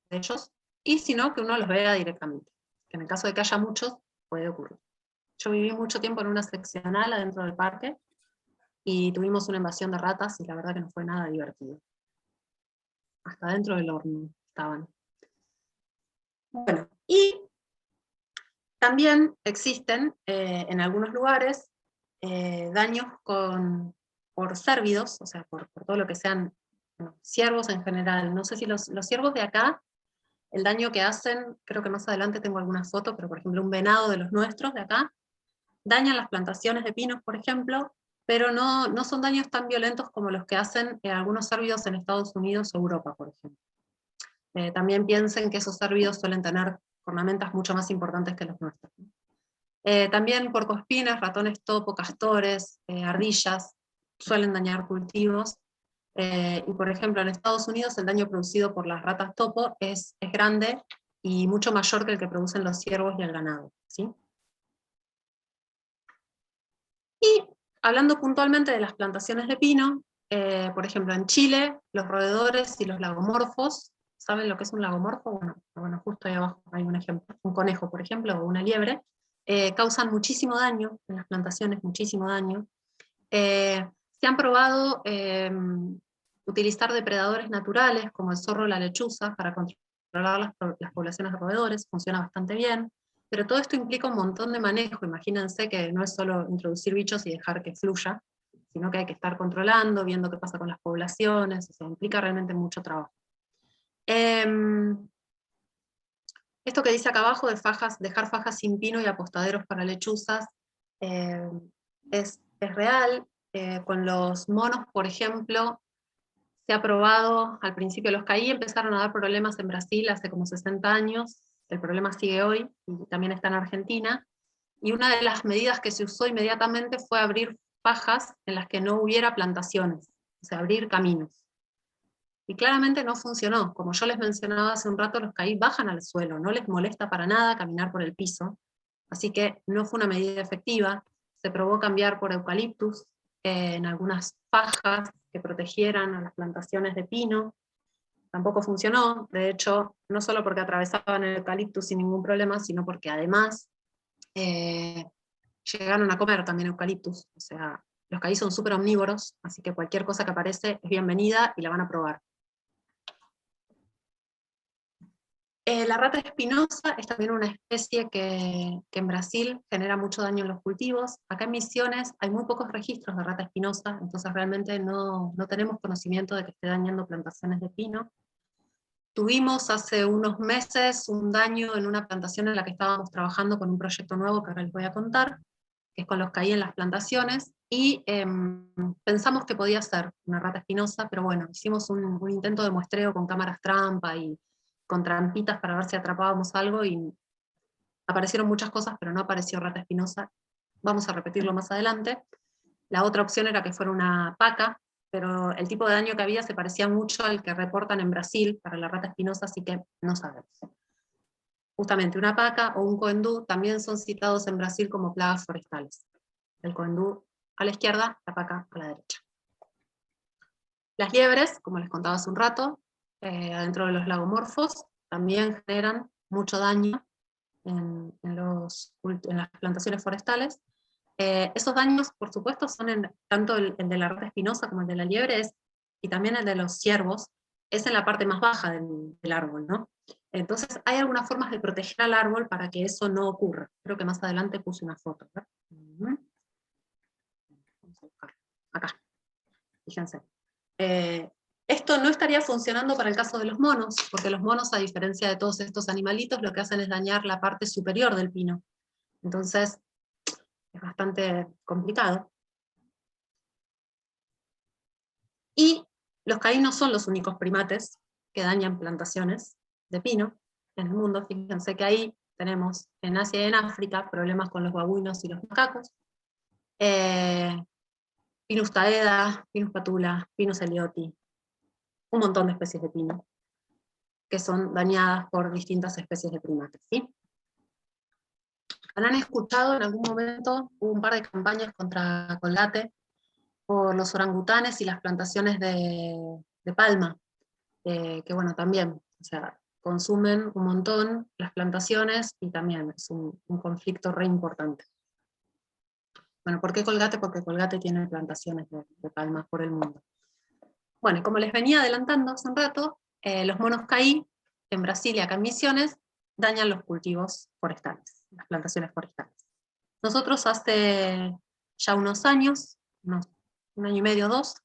de ellos, y si no, que uno los vea directamente, que en el caso de que haya muchos, puede ocurrir. Yo viví mucho tiempo en una seccional adentro del parque, y tuvimos una invasión de ratas, y la verdad que no fue nada divertido. Hasta dentro del horno estaban. Bueno, y también existen en algunos lugares daños por cérvidos, o sea, por todo lo que sean ciervos en general. No sé si los ciervos de acá, el daño que hacen, creo que más adelante tengo algunas fotos, pero por ejemplo un venado de los nuestros de acá, dañan las plantaciones de pinos, por ejemplo, pero no son daños tan violentos como los que hacen algunos cérvidos en Estados Unidos o Europa, por ejemplo. También piensen que esos cérvidos suelen tener ornamentas mucho más importantes que los nuestros. También porcoespines, ratones topo, castores, ardillas, suelen dañar cultivos. Y por ejemplo, en Estados Unidos el daño producido por las ratas topo es grande y mucho mayor que el que producen los ciervos y el ganado, ¿sí? Y hablando puntualmente de las plantaciones de pino, por ejemplo, en Chile, los roedores y los lagomorfos, ¿saben lo que es un lagomorfo? Bueno, justo ahí abajo hay un ejemplo, un conejo, por ejemplo, o una liebre, causan muchísimo daño en las plantaciones, muchísimo daño. Se han probado utilizar depredadores naturales, como el zorro o la lechuza, para controlar las poblaciones de roedores, funciona bastante bien, pero todo esto implica un montón de manejo. Imagínense que no es solo introducir bichos y dejar que fluya, sino que hay que estar controlando, viendo qué pasa con las poblaciones, o sea, implica realmente mucho trabajo. Esto que dice acá abajo de dejar fajas sin pino y apostaderos para lechuzas, es real. Con los monos, por ejemplo, se ha probado, al principio los caí, empezaron a dar problemas en Brasil hace como 60 años, el problema sigue hoy, y también está en Argentina, y una de las medidas que se usó inmediatamente fue abrir fajas en las que no hubiera plantaciones, o sea, abrir caminos. Y claramente no funcionó. Como yo les mencionaba hace un rato, los caí bajan al suelo, no les molesta para nada caminar por el piso, así que no fue una medida efectiva. Se probó cambiar por eucaliptus en algunas fajas que protegieran a las plantaciones de pino, tampoco funcionó. De hecho, no solo porque atravesaban el eucaliptus sin ningún problema, sino porque además llegaron a comer también eucaliptus. O sea, los caí son súper omnívoros, así que cualquier cosa que aparece es bienvenida y la van a probar. La rata espinosa es también una especie que en Brasil genera mucho daño en los cultivos. Acá en Misiones hay muy pocos registros de rata espinosa, entonces realmente no tenemos conocimiento de que esté dañando plantaciones de pino. Tuvimos hace unos meses un daño en una plantación en la que estábamos trabajando con un proyecto nuevo que ahora les voy a contar, que es con los caí en las plantaciones, y pensamos que podía ser una rata espinosa, pero bueno, hicimos un intento de muestreo con cámaras trampa y con trampitas para ver si atrapábamos algo, y aparecieron muchas cosas, pero no apareció rata espinosa. Vamos a repetirlo más adelante. La otra opción era que fuera una paca, pero el tipo de daño que había se parecía mucho al que reportan en Brasil para la rata espinosa, así que no sabemos. Justamente una paca o un coendú también son citados en Brasil como plagas forestales. El coendú a la izquierda, la paca a la derecha. Las liebres, como les contaba hace un rato, adentro de los lagomorfos, también generan mucho daño en las plantaciones forestales. Esos daños, por supuesto, son tanto el de la rata espinosa como el de la liebre, y también el de los ciervos, es en la parte más baja del árbol, ¿no? Entonces hay algunas formas de proteger al árbol para que eso no ocurra. Creo que más adelante puse una foto, ¿verdad? Vamos a buscar. Acá, fíjense. Esto no estaría funcionando para el caso de los monos, porque los monos, a diferencia de todos estos animalitos, lo que hacen es dañar la parte superior del pino. Entonces, es bastante complicado. Y los caí no son los únicos primates que dañan plantaciones de pino en el mundo. Fíjense que ahí tenemos en Asia y en África problemas con los babuinos y los macacos. Pinus taeda, Pinus patula, Pinus elioti, un montón de especies de pino que son dañadas por distintas especies de primates, ¿sí? ¿Habrán escuchado en algún momento? Hubo un par de campañas contra Colgate por los orangutanes y las plantaciones de palma, que bueno, también, o sea, consumen un montón las plantaciones y también es un conflicto re importante. Bueno, ¿por qué Colgate? Porque Colgate tiene plantaciones de palmas por el mundo. Bueno, y como les venía adelantando hace un rato, los monos caí en Brasil y acá en Misiones dañan los cultivos forestales, las plantaciones forestales. Nosotros hace ya unos años, un año y medio, 2,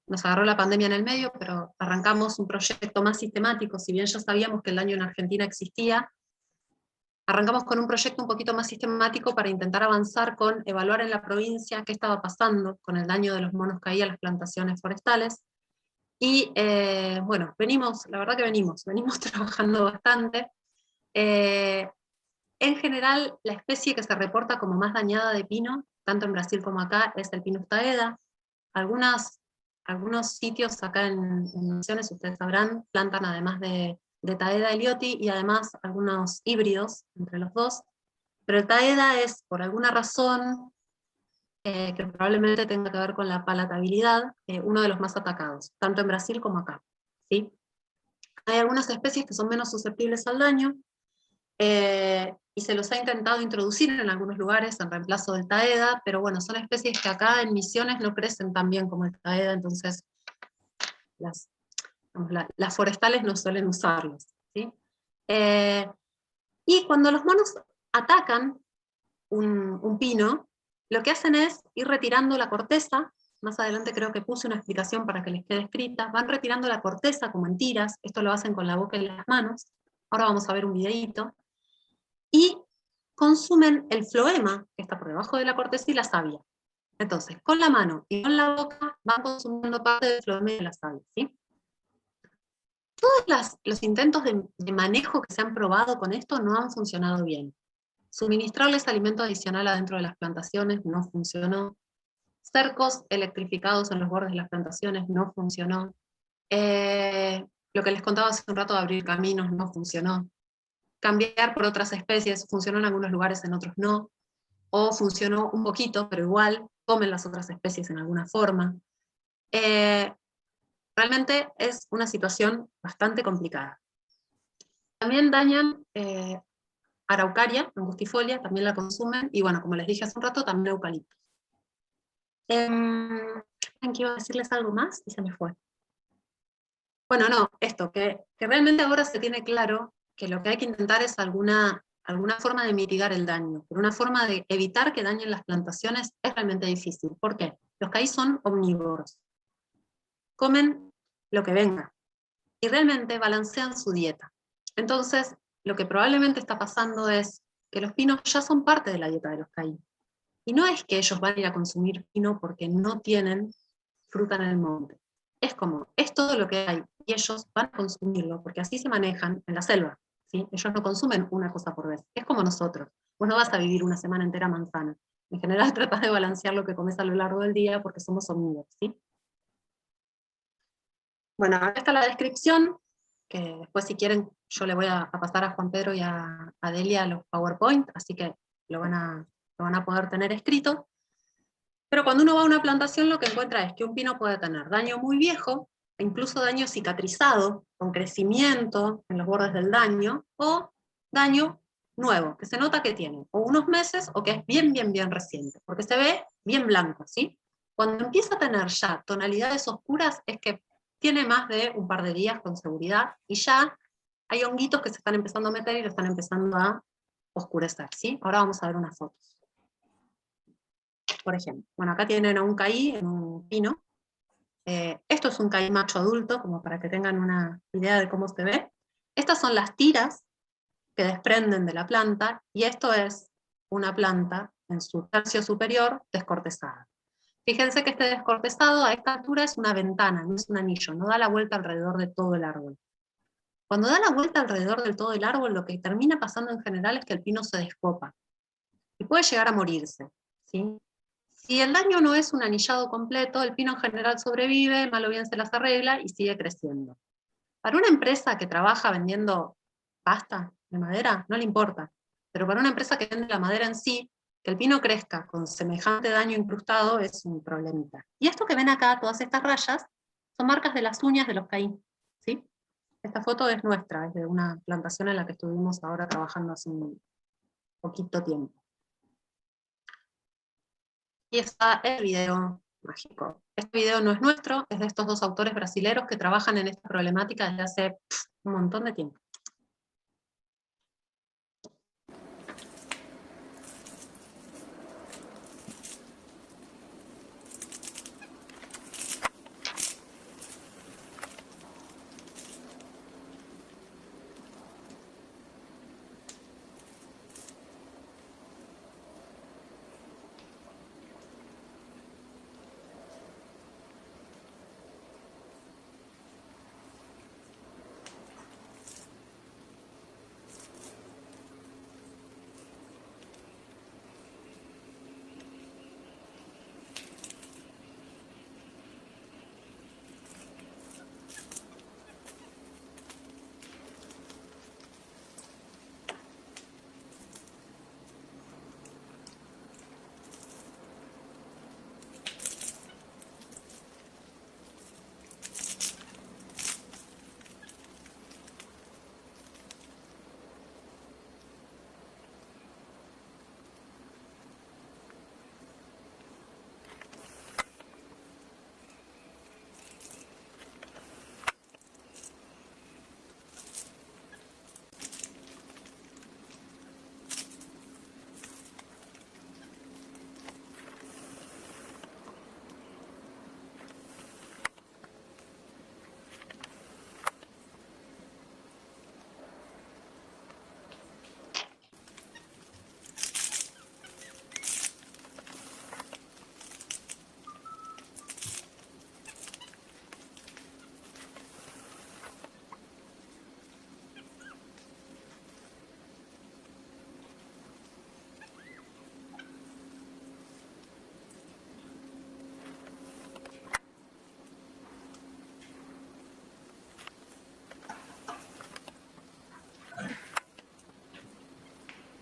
nos agarró la pandemia en el medio, pero arrancamos un proyecto más sistemático, si bien ya sabíamos que el daño en Argentina existía, arrancamos con un proyecto un poquito más sistemático para intentar avanzar con evaluar en la provincia qué estaba pasando con el daño de los monos caí a las plantaciones forestales. Y bueno, la verdad que venimos trabajando bastante. En general, la especie que se reporta como más dañada de pino, tanto en Brasil como acá, es el Pinus taeda. Algunos sitios acá en Misiones, ustedes sabrán, plantan además de taeda elioti y además algunos híbridos entre los dos. Pero el taeda es, por alguna razón, que probablemente tenga que ver con la palatabilidad, uno de los más atacados, tanto en Brasil como acá, ¿sí? Hay algunas especies que son menos susceptibles al daño, y se los ha intentado introducir en algunos lugares en reemplazo del taeda, pero bueno, son especies que acá en Misiones no crecen tan bien como el taeda, entonces las forestales no suelen usarlos, ¿sí? Y cuando los monos atacan un pino, lo que hacen es ir retirando la corteza. Más adelante creo que puse una explicación para que les quede escrita. Van retirando la corteza como en tiras, esto lo hacen con la boca y las manos. Ahora vamos a ver un videíto. Y consumen el floema, que está por debajo de la corteza, y la savia. Entonces, con la mano y con la boca van consumiendo parte del floema y de la savia, ¿sí? Todos los intentos de manejo que se han probado con esto no han funcionado bien. Suministrarles alimento adicional adentro de las plantaciones no funcionó. Cercos electrificados en los bordes de las plantaciones no funcionó. Lo que les contaba hace un rato de abrir caminos no funcionó. Cambiar por otras especies funcionó en algunos lugares, en otros no. O funcionó un poquito, pero igual comen las otras especies en alguna forma. Realmente es una situación bastante complicada. También dañan araucaria, angustifolia, también la consumen, y bueno, como les dije hace un rato, también eucaliptos. Quiero decirles algo más y se me fue. Bueno, no, esto, que realmente ahora se tiene claro que lo que hay que intentar es alguna forma de mitigar el daño, pero una forma de evitar que dañen las plantaciones es realmente difícil. ¿Por qué? Los caí son omnívoros. Comen lo que venga, y realmente balancean su dieta. Entonces, lo que probablemente está pasando es que los pinos ya son parte de la dieta de los caí. Y no es que ellos van a ir a consumir pino porque no tienen fruta en el monte. Es como, es todo lo que hay, y ellos van a consumirlo, porque así se manejan en la selva, ¿sí? Ellos no consumen una cosa por vez. Es como nosotros. Vos no vas a vivir una semana entera manzana. En general tratás de balancear lo que comes a lo largo del día porque somos omnívoros, ¿sí? Bueno, acá está la descripción, que después si quieren yo le voy a pasar a Juan Pedro y a Delia los PowerPoint, así que lo van a poder tener escrito. Pero cuando uno va a una plantación lo que encuentra es que un pino puede tener daño muy viejo, e incluso daño cicatrizado, con crecimiento en los bordes del daño, o daño nuevo, que se nota que tiene, o unos meses, o que es bien reciente, porque se ve bien blanco, ¿sí? Cuando empieza a tener ya tonalidades oscuras es que tiene más de un par de días con seguridad, y ya hay honguitos que se están empezando a meter y lo están empezando a oscurecer, ¿sí? Ahora vamos a ver unas fotos. Por ejemplo, bueno, acá tienen a un caí en un pino. Esto es un caí macho adulto, como para que tengan una idea de cómo se ve. Estas son las tiras que desprenden de la planta, y esto es una planta en su tercio superior descortezada. Fíjense que este descortezado a esta altura es una ventana, no es un anillo, no da la vuelta alrededor de todo el árbol. Cuando da la vuelta alrededor de todo el árbol, lo que termina pasando en general es que el pino se descopa, y puede llegar a morirse, ¿sí? Si el daño no es un anillado completo, el pino en general sobrevive, mal o bien se las arregla y sigue creciendo. Para una empresa que trabaja vendiendo pasta de madera, no le importa. Pero para una empresa que vende la madera en sí, que el pino crezca con semejante daño incrustado es un problemita. Y esto que ven acá, todas estas rayas, son marcas de las uñas de los caín, ¿sí? Esta foto es nuestra, es de una plantación en la que estuvimos ahora trabajando hace un poquito tiempo. Y está el video mágico. Este video no es nuestro, es de estos dos autores brasileros que trabajan en esta problemática desde hace un montón de tiempo.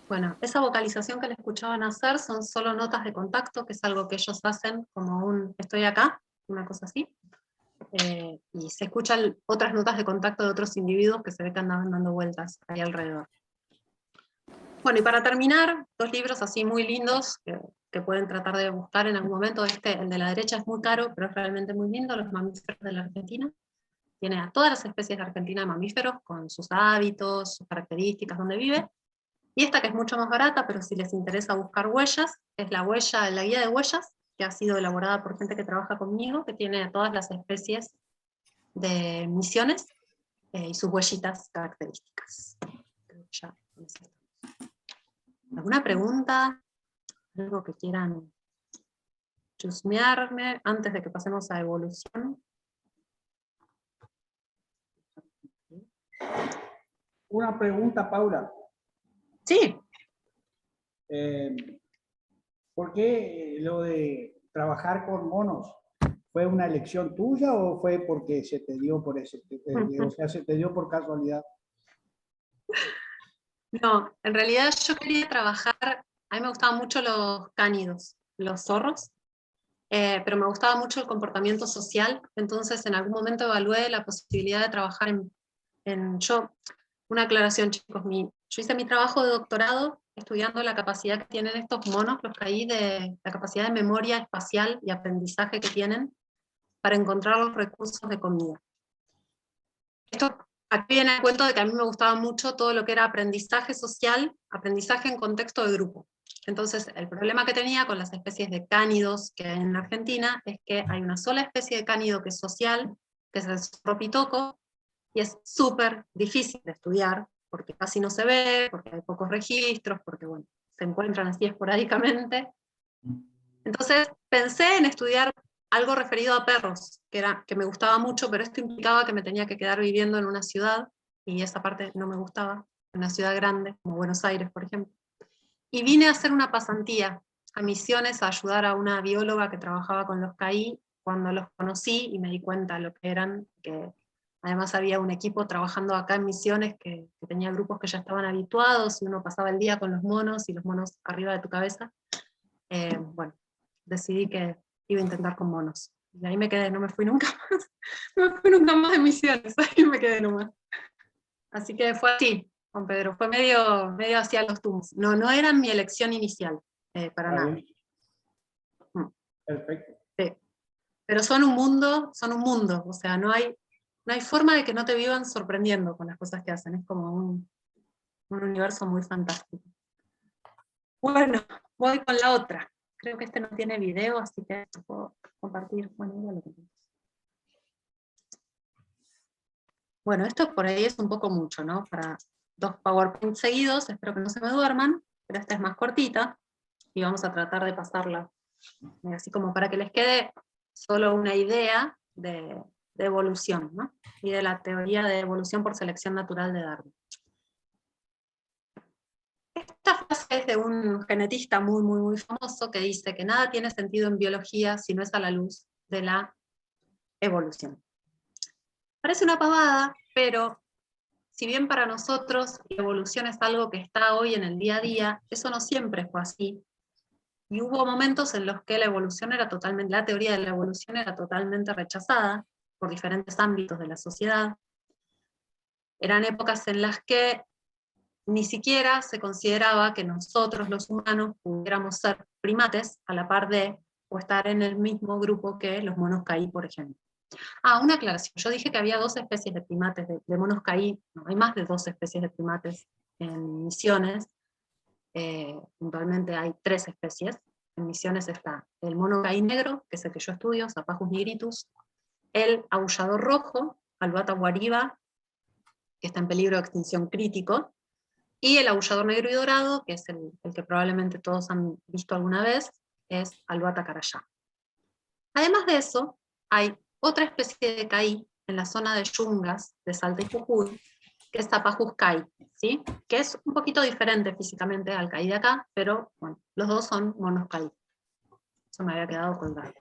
Bueno, esa vocalización que le escuchaban hacer son solo notas de contacto, que es algo que ellos hacen como un estoy acá, una cosa así. Y se escuchan otras notas de contacto de otros individuos que se ve que andaban dando vueltas ahí alrededor. Bueno, y para terminar, dos libros así muy lindos que pueden tratar de buscar en algún momento. El de la derecha es muy caro, pero es realmente muy lindo, Los mamíferos de la Argentina. Tiene a todas las especies de Argentina de mamíferos, con sus hábitos, sus características, donde vive. Y esta que es mucho más barata, pero si les interesa buscar huellas, es la guía de huellas, que ha sido elaborada por gente que trabaja conmigo, que tiene a todas las especies de Misiones y sus huellitas características. Ya, ¿alguna pregunta? ¿Algo que quieran chusmearme antes de que pasemos a evolución? Una pregunta, Paula. Sí. ¿Por qué lo de trabajar con monos? ¿Fue una elección tuya o fue porque se te dio por ese, o sea, se te dio por casualidad? No, en realidad yo quería trabajar, a mí me gustaban mucho los cánidos, los zorros, pero me gustaba mucho el comportamiento social, entonces en algún momento evalué la posibilidad de trabajar una aclaración chicos, yo hice mi trabajo de doctorado estudiando la capacidad que tienen estos monos, los caí de la capacidad de memoria espacial y aprendizaje que tienen para encontrar los recursos de comida. Esto aquí viene el cuento de que a mí me gustaba mucho todo lo que era aprendizaje social, aprendizaje en contexto de grupo. Entonces, el problema que tenía con las especies de cánidos que hay en Argentina es que hay una sola especie de cánido que es social, que es el zorro pitoco, y es súper difícil de estudiar, porque casi no se ve, porque hay pocos registros, porque bueno, se encuentran así esporádicamente. Entonces pensé en estudiar algo referido a perros, que me gustaba mucho, pero esto implicaba que me tenía que quedar viviendo en una ciudad, y esa parte no me gustaba, en una ciudad grande, como Buenos Aires, por ejemplo. Y vine a hacer una pasantía a Misiones a ayudar a una bióloga que trabajaba con los CAI. Cuando los conocí y me di cuenta de lo que eran, que además había un equipo trabajando acá en Misiones que tenía grupos que ya estaban habituados, y uno pasaba el día con los monos y los monos arriba de tu cabeza. Bueno, decidí que iba a intentar con monos. Y ahí me quedé, no me fui nunca más. No me fui nunca más de Misiones, ahí me quedé nomás. Así que fue así, Juan Pedro, fue medio hacia los tumbos. No era mi elección inicial, para Está nada. bien. Perfecto. Sí. Pero son un mundo, o sea, no hay forma de que no te vivan sorprendiendo con las cosas que hacen, es como un universo muy fantástico. Bueno, voy con la otra. Creo que este no tiene video, así que puedo compartir. Bueno, esto por ahí es un poco mucho, ¿no? Para 2 PowerPoint seguidos, espero que no se me duerman, pero esta es más cortita, y vamos a tratar de pasarla, así como para que les quede solo una idea de evolución, ¿no? Y de la teoría de evolución por selección natural de Darwin. Esta frase es de un genetista muy famoso que dice que nada tiene sentido en biología si no es a la luz de la evolución. Parece una pavada, pero si bien para nosotros la evolución es algo que está hoy en el día a día, eso no siempre fue así. Y hubo momentos en los que la teoría de la evolución era totalmente rechazada por diferentes ámbitos de la sociedad. Eran épocas en las que ni siquiera se consideraba que nosotros los humanos pudiéramos ser primates a la par de, o estar en el mismo grupo que los monos caí, por ejemplo. Una aclaración, yo dije que había 2 especies de primates, de monos caí, no, hay más de 2 especies de primates en Misiones, puntualmente hay 3 especies. En Misiones está el mono caí negro, que es el que yo estudio, Zapajus nigritus, el aullador rojo, Albata guariba, que está en peligro de extinción crítico, y el aullador negro y dorado, que es el que probablemente todos han visto alguna vez, es Albata carayá. Además de eso, hay otra especie de caí en la zona de Yungas, de Salta y Jujuy, que es Zapajus caí, ¿sí? Que es un poquito diferente físicamente al caí de acá, pero bueno, los dos son monos caí. Eso me había quedado colgado.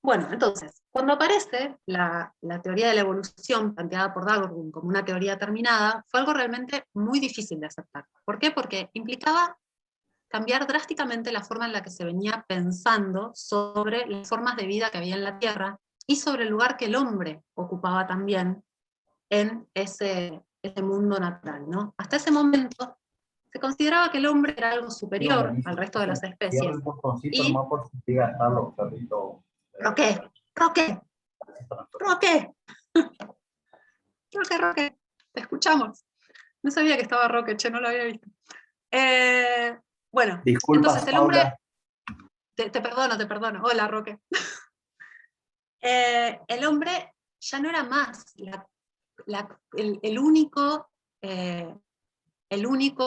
Bueno, entonces, cuando aparece la teoría de la evolución planteada por Darwin como una teoría terminada, fue algo realmente muy difícil de aceptar. ¿Por qué? Porque implicaba cambiar drásticamente la forma en la que se venía pensando sobre las formas de vida que había en la Tierra y sobre el lugar que el hombre ocupaba también en ese mundo natural, ¿no? Hasta ese momento se consideraba que el hombre era algo superior al resto de las especies. Y Roque, te escuchamos. No sabía que estaba Roque, no lo había visto. Bueno, disculpas, entonces el hombre... Te perdono. Hola, Roque. El hombre ya no era más el único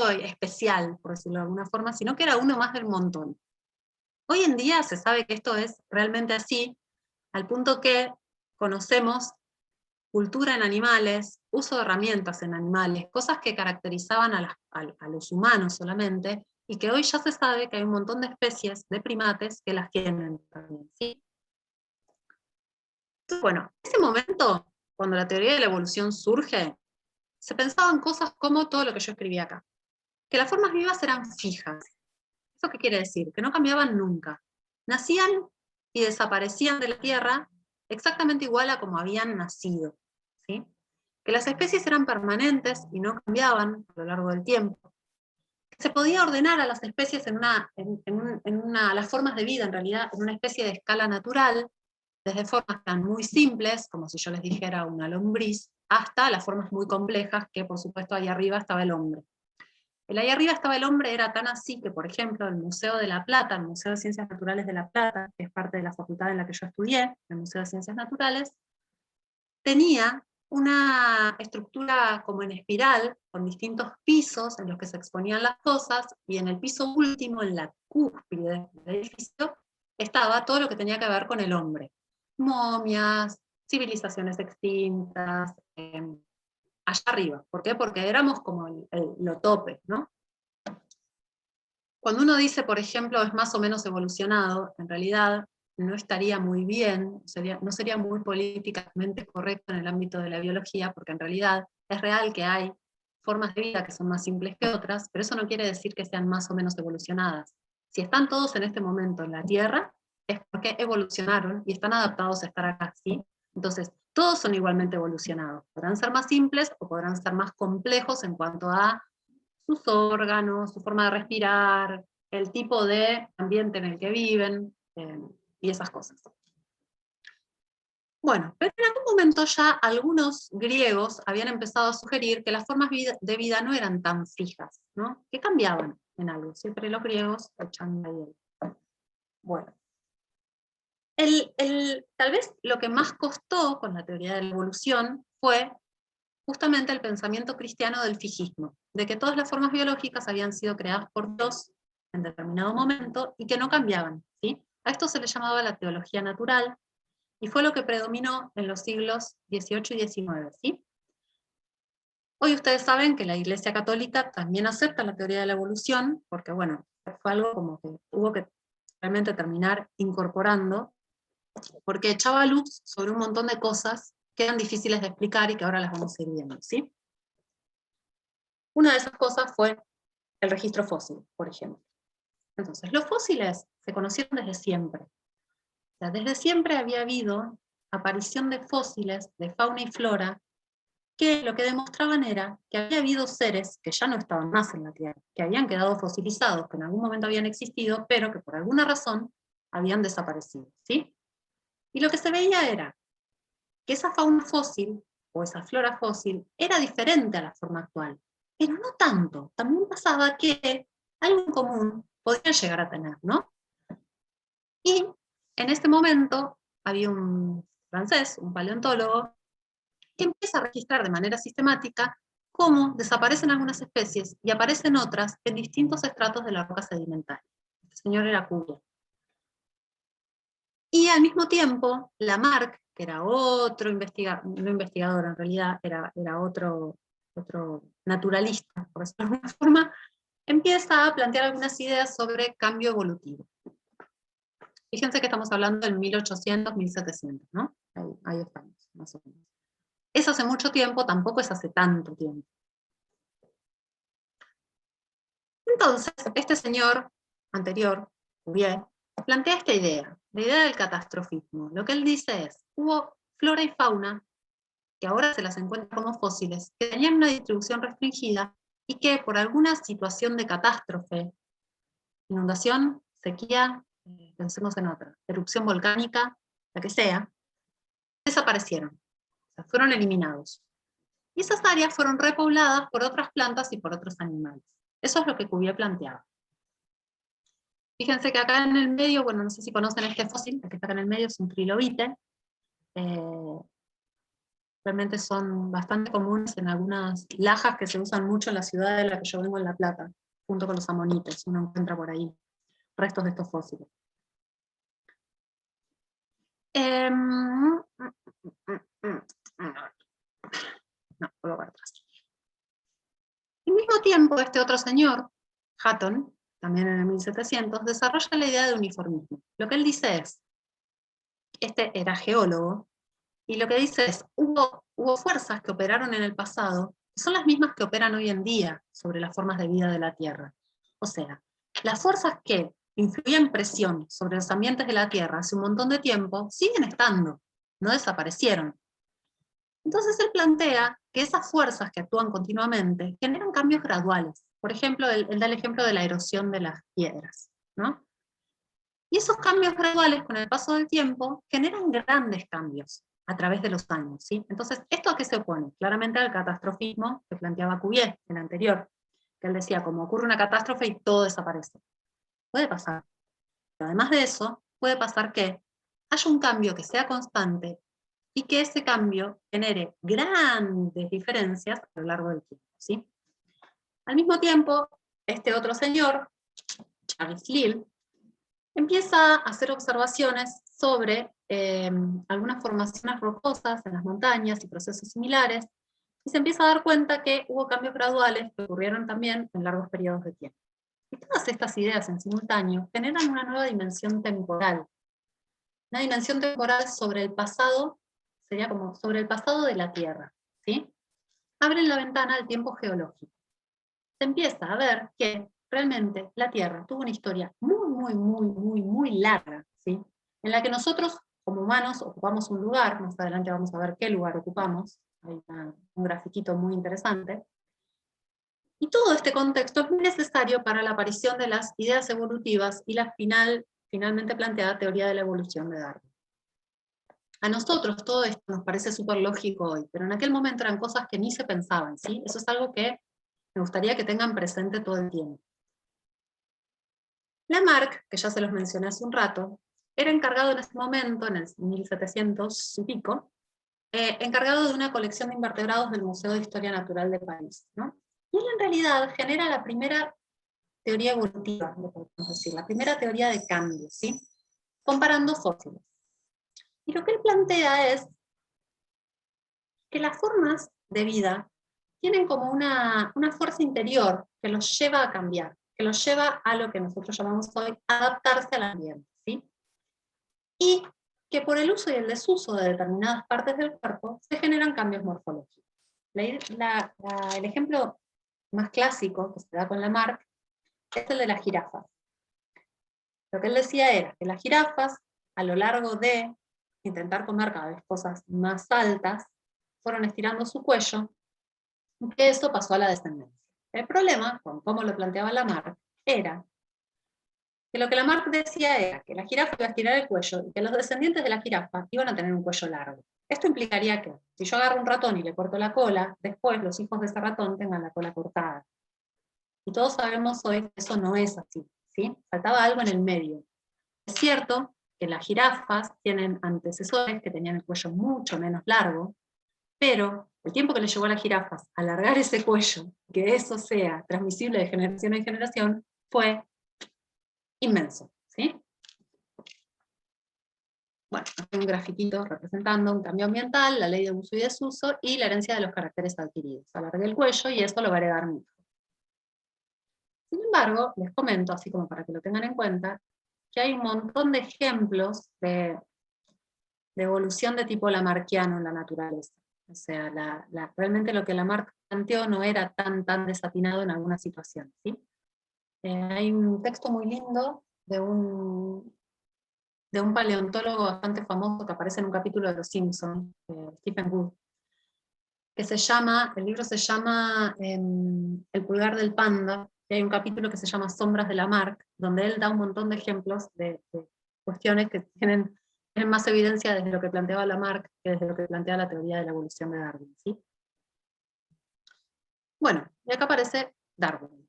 especial, por decirlo de alguna forma, sino que era uno más del montón. Hoy en día se sabe que esto es realmente así, al punto que conocemos cultura en animales, uso de herramientas en animales, cosas que caracterizaban a los humanos solamente, y que hoy ya se sabe que hay un montón de especies de primates que las tienen también, ¿sí? Entonces, bueno, en ese momento, cuando la teoría de la evolución surge, se pensaban cosas como todo lo que yo escribí acá. Que las formas vivas eran fijas. ¿Eso qué quiere decir? Que no cambiaban nunca. Nacían y desaparecían de la Tierra exactamente igual a como habían nacido, ¿sí? Que las especies eran permanentes y no cambiaban a lo largo del tiempo. Que se podía ordenar a las especies las formas de vida, en realidad, en una especie de escala natural, desde formas tan muy simples, como si yo les dijera una lombriz, hasta las formas muy complejas, que por supuesto ahí arriba estaba el hombre. El ahí arriba estaba el hombre era tan así que, por ejemplo, el Museo de La Plata, el Museo de Ciencias Naturales de La Plata, que es parte de la facultad en la que yo estudié, el Museo de Ciencias Naturales, tenía una estructura como en espiral, con distintos pisos en los que se exponían las cosas, y en el piso último, en la cúspide del edificio, estaba todo lo que tenía que ver con el hombre. Momias, civilizaciones extintas, allá arriba. ¿Por qué? Porque éramos como lo tope, ¿no? Cuando uno dice, por ejemplo, es más o menos evolucionado, en realidad no estaría muy bien, no sería muy políticamente correcto en el ámbito de la biología, porque en realidad es real que hay formas de vida que son más simples que otras, pero eso no quiere decir que sean más o menos evolucionadas. Si están todos en este momento en la Tierra, es porque evolucionaron y están adaptados a estar acá, ¿sí? Entonces, todos son igualmente evolucionados. Podrán ser más simples o podrán ser más complejos en cuanto a sus órganos, su forma de respirar, el tipo de ambiente en el que viven, y esas cosas. Bueno, pero en algún momento ya algunos griegos habían empezado a sugerir que las formas de vida no eran tan fijas, ¿no? Que cambiaban en algo, siempre los griegos echan de ahí. Bueno, tal vez lo que más costó con la teoría de la evolución fue justamente el pensamiento cristiano del fijismo, de que todas las formas biológicas habían sido creadas por Dios en determinado momento y que no cambiaban, ¿sí? A esto se le llamaba la teología natural, y fue lo que predominó en los siglos XVIII y XIX, ¿sí? Hoy ustedes saben que la Iglesia Católica también acepta la teoría de la evolución, porque bueno, fue algo como que hubo que realmente terminar incorporando, porque echaba luz sobre un montón de cosas que eran difíciles de explicar y que ahora las vamos a ir viendo, ¿sí? Una de esas cosas fue el registro fósil, por ejemplo. Entonces, los fósiles se conocieron desde siempre. O sea, desde siempre había habido aparición de fósiles, de fauna y flora, que lo que demostraban era que había habido seres que ya no estaban más en la Tierra, que habían quedado fosilizados, que en algún momento habían existido, pero que por alguna razón habían desaparecido, ¿sí? Y lo que se veía era que esa fauna fósil, o esa flora fósil, era diferente a la forma actual. Pero no tanto. También pasaba que algo en común podían llegar a tener, ¿no? Y en este momento había un francés, un paleontólogo, que empieza a registrar de manera sistemática cómo desaparecen algunas especies y aparecen otras en distintos estratos de la roca sedimentaria. Este señor era Cuvier. Y al mismo tiempo, Lamarck, que era otro no investigador en realidad, era otro naturalista, por decirlo de alguna forma, empieza a plantear algunas ideas sobre cambio evolutivo. Fíjense que estamos hablando del 1800, 1700, ¿no? Ahí estamos, más o menos. Es hace mucho tiempo, tampoco es hace tanto tiempo. Entonces, este señor anterior, Cuvier, plantea esta idea, la idea del catastrofismo. Lo que él dice es, hubo flora y fauna, que ahora se las encuentra como fósiles, que tenían una distribución restringida y que por alguna situación de catástrofe, inundación, sequía, pensemos en otra, erupción volcánica, la que sea, desaparecieron, o sea, fueron eliminados. Y esas áreas fueron repobladas por otras plantas y por otros animales. Eso es lo que Cuvier planteaba. Fíjense que acá en el medio, bueno, no sé si conocen este fósil, el que está acá en el medio es un trilobite. Realmente son bastante comunes en algunas lajas que se usan mucho en la ciudad de la que yo vengo, en La Plata, junto con los amonites. Uno encuentra por ahí restos de estos fósiles. No, vuelvo para atrás. Al mismo tiempo, este otro señor, Hutton, también en el 1700, desarrolla la idea de uniformismo. Lo que él dice es, este era geólogo, y lo que dice es, hubo fuerzas que operaron en el pasado, que son las mismas que operan hoy en día sobre las formas de vida de la Tierra. O sea, las fuerzas que influían presión sobre los ambientes de la Tierra hace un montón de tiempo, siguen estando, no desaparecieron. Entonces él plantea que esas fuerzas que actúan continuamente generan cambios graduales. Por ejemplo, él da el ejemplo de la erosión de las piedras, ¿no? Y esos cambios graduales, con el paso del tiempo, generan grandes cambios a través de los años, ¿sí? Entonces, ¿esto a qué se opone? Claramente al catastrofismo que planteaba Cuvier, el anterior, que él decía, como ocurre una catástrofe y todo desaparece. Puede pasar. Pero además de eso, puede pasar que haya un cambio que sea constante, y que ese cambio genere grandes diferencias a lo largo del tiempo, ¿sí? Al mismo tiempo, este otro señor, Charles Lyell, empieza a hacer observaciones sobre algunas formaciones rocosas en las montañas y procesos similares, y se empieza a dar cuenta que hubo cambios graduales que ocurrieron también en largos periodos de tiempo. Y todas estas ideas en simultáneo generan una nueva dimensión temporal. Una dimensión temporal sobre el pasado, sería como sobre el pasado de la Tierra, ¿sí? Abren la ventana al tiempo geológico. Se empieza a ver que realmente la Tierra tuvo una historia muy larga, ¿sí? En la que nosotros, como humanos, ocupamos un lugar, más adelante vamos a ver qué lugar ocupamos, hay un grafiquito muy interesante, y todo este contexto es muy necesario para la aparición de las ideas evolutivas y la finalmente planteada teoría de la evolución de Darwin. A nosotros todo esto nos parece súper lógico hoy, pero en aquel momento eran cosas que ni se pensaban, ¿sí? Eso es algo que me gustaría que tengan presente todo el tiempo. Lamarck, que ya se los mencioné hace un rato, era encargado en ese momento, en el 1700 y pico, encargado de una colección de invertebrados del Museo de Historia Natural de París, ¿no? Y él en realidad genera la primera teoría evolutiva, lo podemos decir, la primera teoría de cambio, ¿sí? Comparando fósiles. Y lo que él plantea es que las formas de vida tienen como una fuerza interior que los lleva a cambiar, que los lleva a lo que nosotros llamamos hoy adaptarse al ambiente, ¿sí? Y que por el uso y el desuso de determinadas partes del cuerpo se generan cambios morfológicos. El ejemplo más clásico que se da con Lamarck es el de las jirafas. Lo que él decía era que las jirafas, a lo largo de intentar comer cada vez cosas más altas, fueron estirando su cuello, y que eso pasó a la descendencia. El problema, con cómo lo planteaba Lamarck, era que lo que Lamarck decía era que la jirafa iba a estirar el cuello y que los descendientes de la jirafa iban a tener un cuello largo. Esto implicaría que, si yo agarro un ratón y le corto la cola, después los hijos de ese ratón tengan la cola cortada. Y todos sabemos hoy que eso no es así, ¿sí? Faltaba algo en el medio. Es cierto que las jirafas tienen antecesores que tenían el cuello mucho menos largo, pero el tiempo que le llevó a las jirafas alargar ese cuello, que eso sea transmisible de generación en generación, fue inmenso, ¿sí? Bueno, hay un grafiquito representando un cambio ambiental, la ley de uso y desuso, y la herencia de los caracteres adquiridos. Alargué el cuello y esto lo va a heredar mi hijo. Sin embargo, les comento, así como para que lo tengan en cuenta, que hay un montón de ejemplos de evolución de tipo lamarckiano en la naturaleza. O sea, realmente lo que Lamarck planteó no era tan desatinado en algunas situaciones, ¿sí? Hay un texto muy lindo de un paleontólogo bastante famoso que aparece en un capítulo de Los Simpsons, Stephen Wood, que el libro se llama El pulgar del panda, y hay un capítulo que se llama Sombras de Lamarck, donde él da un montón de ejemplos de cuestiones que tienen más evidencia desde lo que planteaba Lamarck que desde lo que plantea la teoría de la evolución de Darwin, ¿sí? Bueno, y acá aparece Darwin.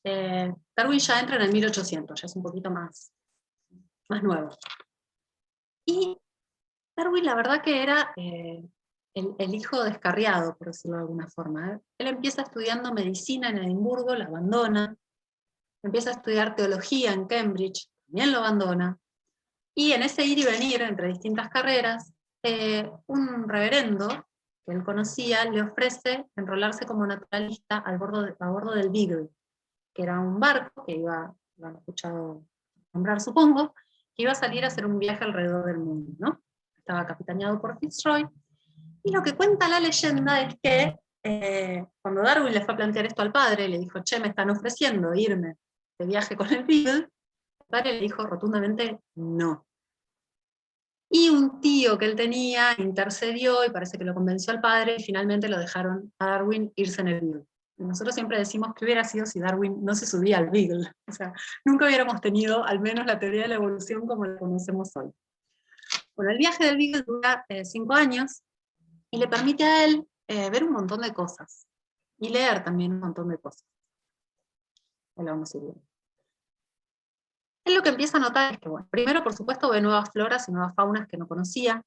Darwin ya entra en el 1800, ya es un poquito más nuevo. Y Darwin la verdad que era el hijo descarriado, por decirlo de alguna forma. Él empieza estudiando medicina en Edimburgo, la abandona, empieza a estudiar teología en Cambridge, también lo abandona, y en ese ir y venir entre distintas carreras, un reverendo que él conocía le ofrece enrolarse como naturalista a bordo del Beagle, que era un barco que lo han escuchado nombrar supongo, que iba a salir a hacer un viaje alrededor del mundo, ¿no? Estaba capitaneado por Fitzroy, y lo que cuenta la leyenda es que cuando Darwin le fue a plantear esto al padre, le dijo, che, me están ofreciendo irme de viaje con el Beagle, el padre le dijo rotundamente no. Y un tío que él tenía intercedió y parece que lo convenció al padre y finalmente lo dejaron a Darwin irse en el Beagle. Y nosotros siempre decimos que hubiera sido si Darwin no se subía al Beagle. O sea, nunca hubiéramos tenido al menos la teoría de la evolución como la conocemos hoy. Bueno, el viaje del Beagle dura 5 años y le permite a él ver un montón de cosas y leer también un montón de cosas. Ahí lo vamos a ir viendo. Él lo que empieza a notar es que, bueno, primero por supuesto ve nuevas floras y nuevas faunas que no conocía,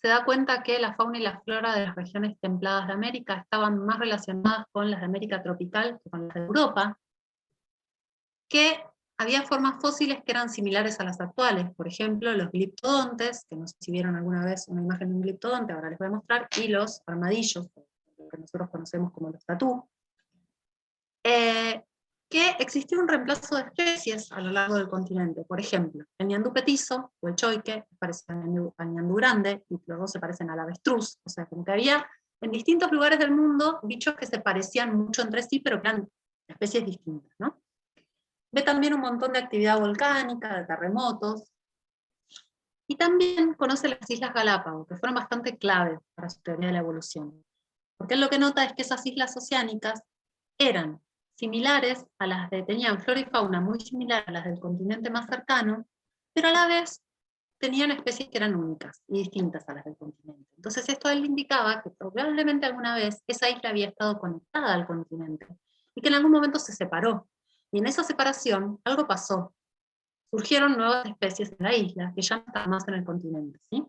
se da cuenta que la fauna y la flora de las regiones templadas de América estaban más relacionadas con las de América tropical que con las de Europa, que había formas fósiles que eran similares a las actuales, por ejemplo, los gliptodontes, que no sé si vieron alguna vez una imagen de un gliptodonte, ahora les voy a mostrar, y los armadillos, lo que nosotros conocemos como los tatú, que existió un reemplazo de especies a lo largo del continente. Por ejemplo, el ñandú petizo o el choique parecen al ñandú grande, y luego se parecen al avestruz, o sea, como que había en distintos lugares del mundo bichos que se parecían mucho entre sí, pero que eran especies distintas, ¿no? Ve también un montón de actividad volcánica, de terremotos, y también conoce las Islas Galápagos, que fueron bastante claves para su teoría de la evolución. Porque él lo que nota es que esas islas oceánicas eran similares a las de, tenían flora y fauna muy similar a las del continente más cercano, pero a la vez tenían especies que eran únicas y distintas a las del continente. Entonces esto él indicaba que probablemente alguna vez esa isla había estado conectada al continente, y que en algún momento se separó. Y en esa separación algo pasó. Surgieron nuevas especies en la isla, que ya no estaban más en el continente, ¿sí?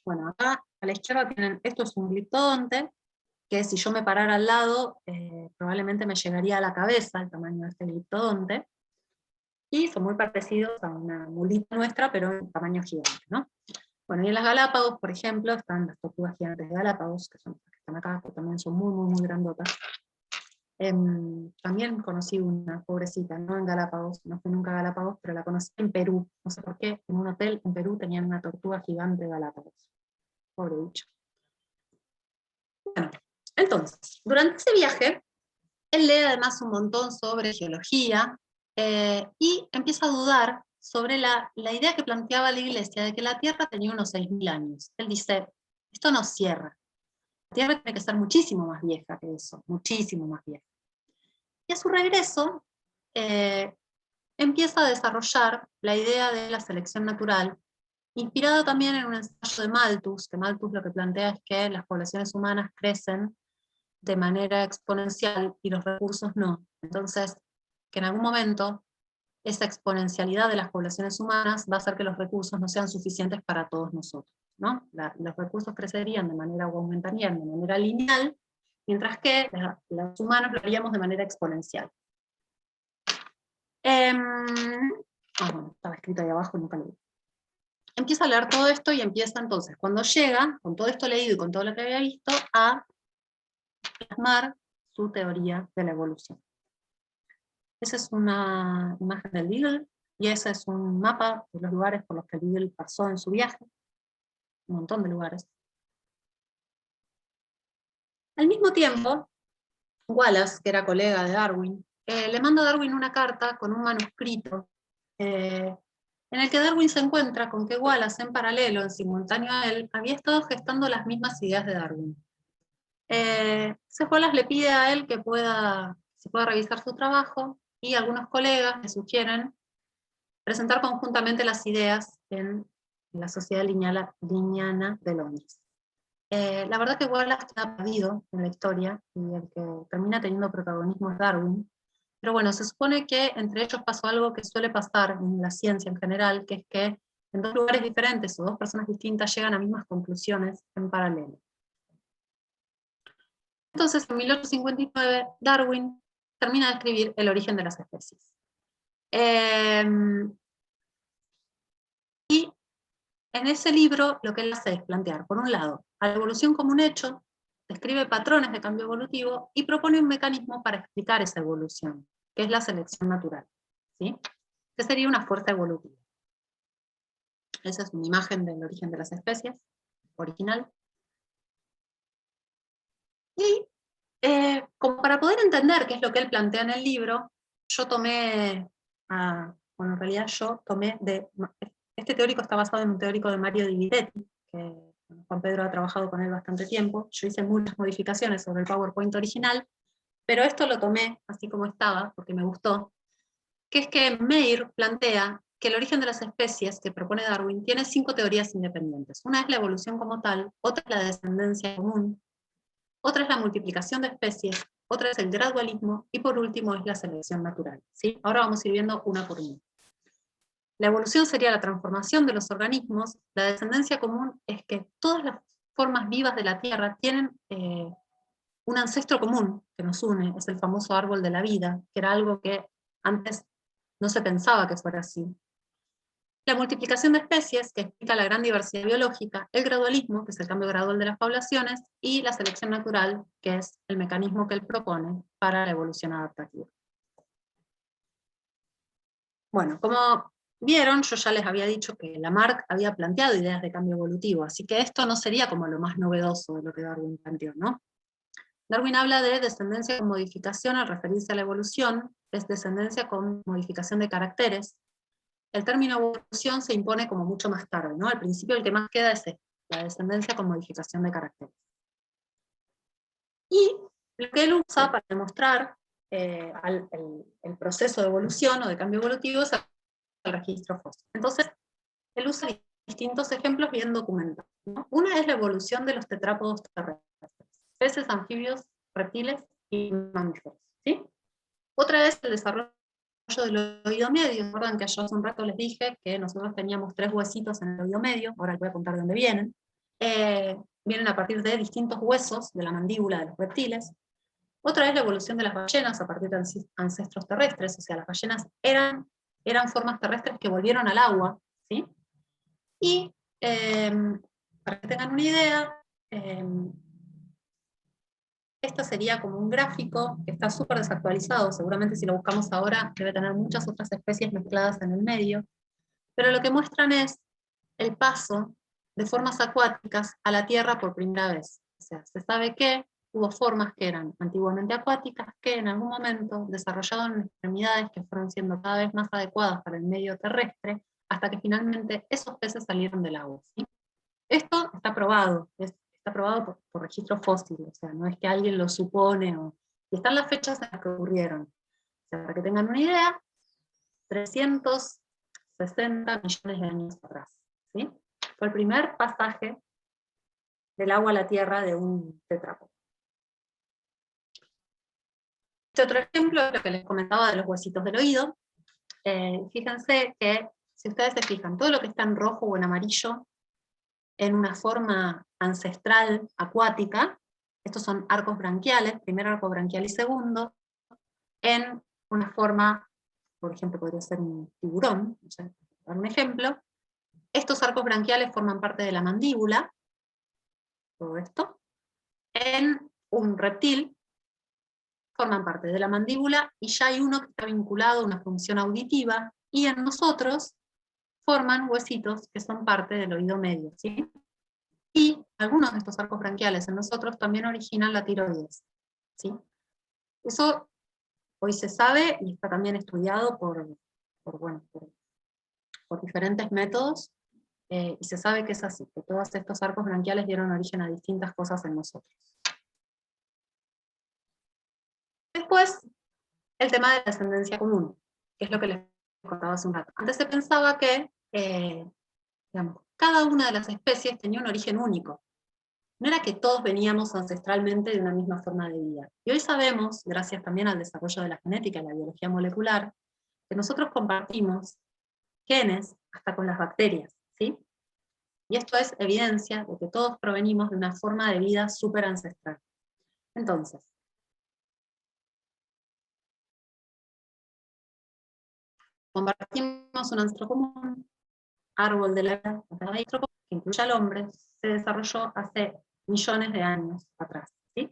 Bueno, acá a la izquierda tienen, esto es un gliptodonte, que si yo me parara al lado, probablemente me llegaría a la cabeza el tamaño de este gliptodonte, y son muy parecidos a una mulita nuestra, pero en tamaño gigante, ¿no? Bueno, y en las Galápagos, por ejemplo, están las tortugas gigantes de Galápagos, que son las que están acá, que también son muy, muy, muy grandotas. También conocí una pobrecita, no en Galápagos, no fui nunca a Galápagos, pero la conocí en Perú, no sé por qué, en un hotel en Perú tenían una tortuga gigante de Galápagos. Pobre bicho. Bueno, entonces, durante ese viaje, él lee además un montón sobre geología, y empieza a dudar sobre la idea que planteaba la Iglesia de que la Tierra tenía unos 6.000 años. Él dice, esto no cierra. La Tierra tiene que ser muchísimo más vieja que eso, muchísimo más vieja. Y a su regreso, empieza a desarrollar la idea de la selección natural, inspirado también en un ensayo de Malthus, que Malthus lo que plantea es que las poblaciones humanas crecen de manera exponencial y los recursos no. Entonces, que en algún momento esa exponencialidad de las poblaciones humanas va a hacer que los recursos no sean suficientes para todos nosotros, ¿no? Los recursos crecerían de manera, o aumentarían de manera lineal, mientras que los humanos lo haríamos de manera exponencial. Bueno, estaba escrito ahí abajo y nunca lo vi. Empieza a leer todo esto y empieza entonces, cuando llega, con todo esto leído y con todo lo que había visto, a plasmar su teoría de la evolución. Esa es una imagen del Beagle, y ese es un mapa de los lugares por los que el Beagle pasó en su viaje. Un montón de lugares. Al mismo tiempo, Wallace, que era colega de Darwin, le manda a Darwin una carta con un manuscrito, en el que Darwin se encuentra con que Wallace, en paralelo, en simultáneo a él, había estado gestando las mismas ideas de Darwin. Wallace le pide a él que se pueda revisar su trabajo, y algunos colegas le sugieren presentar conjuntamente las ideas en la Sociedad Linneana de Londres. La verdad que Wallace está perdido en la historia, y el que termina teniendo protagonismo es Darwin, pero bueno, se supone que entre ellos pasó algo que suele pasar en la ciencia en general, que es que en dos lugares diferentes o dos personas distintas llegan a mismas conclusiones en paralelo. Entonces, en 1859, Darwin termina de escribir El origen de las especies. Y en ese libro lo que él hace es plantear, por un lado, a la evolución como un hecho, describe patrones de cambio evolutivo y propone un mecanismo para explicar esa evolución, que es la selección natural, ¿sí? Que sería una fuerza evolutiva. Esa es una imagen del origen de las especies, original. Y como para poder entender qué es lo que él plantea en el libro, yo tomé, bueno, en realidad este teórico está basado en un teórico de Mario Di Guidetti, que Juan Pedro ha trabajado con él bastante tiempo. Yo hice muchas modificaciones sobre el PowerPoint original, pero esto lo tomé así como estaba, porque me gustó, que es que Meir plantea que el origen de las especies que propone Darwin tiene 5 teorías independientes. Una es la evolución como tal, otra es la descendencia común, otra es la multiplicación de especies, otra es el gradualismo, y por último es la selección natural, ¿sí? Ahora vamos a ir viendo una por una. La evolución sería la transformación de los organismos. La descendencia común es que todas las formas vivas de la Tierra tienen un ancestro común que nos une, es el famoso árbol de la vida, que era algo que antes no se pensaba que fuera así. La multiplicación de especies, que explica la gran diversidad biológica, el gradualismo, que es el cambio gradual de las poblaciones, y la selección natural, que es el mecanismo que él propone para la evolución adaptativa. Bueno, como vieron, yo ya les había dicho que Lamarck había planteado ideas de cambio evolutivo, así que esto no sería como lo más novedoso de lo que Darwin planteó, ¿no? Darwin habla de descendencia con modificación al referirse a la evolución, es descendencia con modificación de caracteres. El término evolución se impone como mucho más tarde, ¿no? Al principio el que más queda es este, la descendencia con modificación de caracteres. Y lo que él usa para demostrar el proceso de evolución o de cambio evolutivo es el registro fósil. Entonces, él usa distintos ejemplos bien documentados, ¿no? Una es la evolución de los tetrápodos terrestres, peces, anfibios, reptiles y mamíferos, ¿sí? Otra es el desarrollo del oído medio. Recuerdan que yo hace un rato les dije que nosotros teníamos 3 huesitos en el oído medio, ahora les voy a contar de dónde vienen. Vienen a partir de distintos huesos de la mandíbula de los reptiles. Otra es la evolución de las ballenas a partir de ancestros terrestres, o sea, las ballenas eran formas terrestres que volvieron al agua, ¿sí? Y, para que tengan una idea, esto sería como un gráfico que está súper desactualizado, seguramente si lo buscamos ahora debe tener muchas otras especies mezcladas en el medio, pero lo que muestran es el paso de formas acuáticas a la Tierra por primera vez. O sea, se sabe que hubo formas que eran antiguamente acuáticas, que en algún momento desarrollaron extremidades que fueron siendo cada vez más adecuadas para el medio terrestre, hasta que finalmente esos peces salieron del agua, ¿sí? Esto está probado, está probado por registro fósil, o sea, no es que alguien lo supone, y están las fechas en las que ocurrieron. O sea, para que tengan una idea, 360 millones de años atrás, ¿sí? Fue el primer pasaje del agua a la tierra de un tetrápodo. Este otro ejemplo es lo que les comentaba de los huesitos del oído. Fíjense que, si ustedes se fijan, todo lo que está en rojo o en amarillo, en una forma ancestral acuática, estos son arcos branquiales, primer arco branquial y segundo, en una forma, por ejemplo, podría ser un tiburón, no sé, para dar un ejemplo. Estos arcos branquiales forman parte de la mandíbula, todo esto. En un reptil, forman parte de la mandíbula, y ya hay uno que está vinculado a una función auditiva, y en nosotros forman huesitos que son parte del oído medio, ¿sí? Y algunos de estos arcos branquiales en nosotros también originan la tiroides, ¿sí? Eso hoy se sabe y está también estudiado por diferentes métodos, y se sabe que es así, que todos estos arcos branquiales dieron origen a distintas cosas en nosotros. Después, el tema de la descendencia común, que es lo que les contaba hace un rato. Antes se pensaba que digamos, cada una de las especies tenía un origen único. No era que todos veníamos ancestralmente de una misma forma de vida. Y hoy sabemos, gracias también al desarrollo de la genética y la biología molecular, que nosotros compartimos genes hasta con las bacterias, ¿sí? Y esto es evidencia de que todos provenimos de una forma de vida súper ancestral. Entonces, compartimos un ancestro común, árbol de la vida, que incluye al hombre, se desarrolló hace millones de años atrás, ¿sí?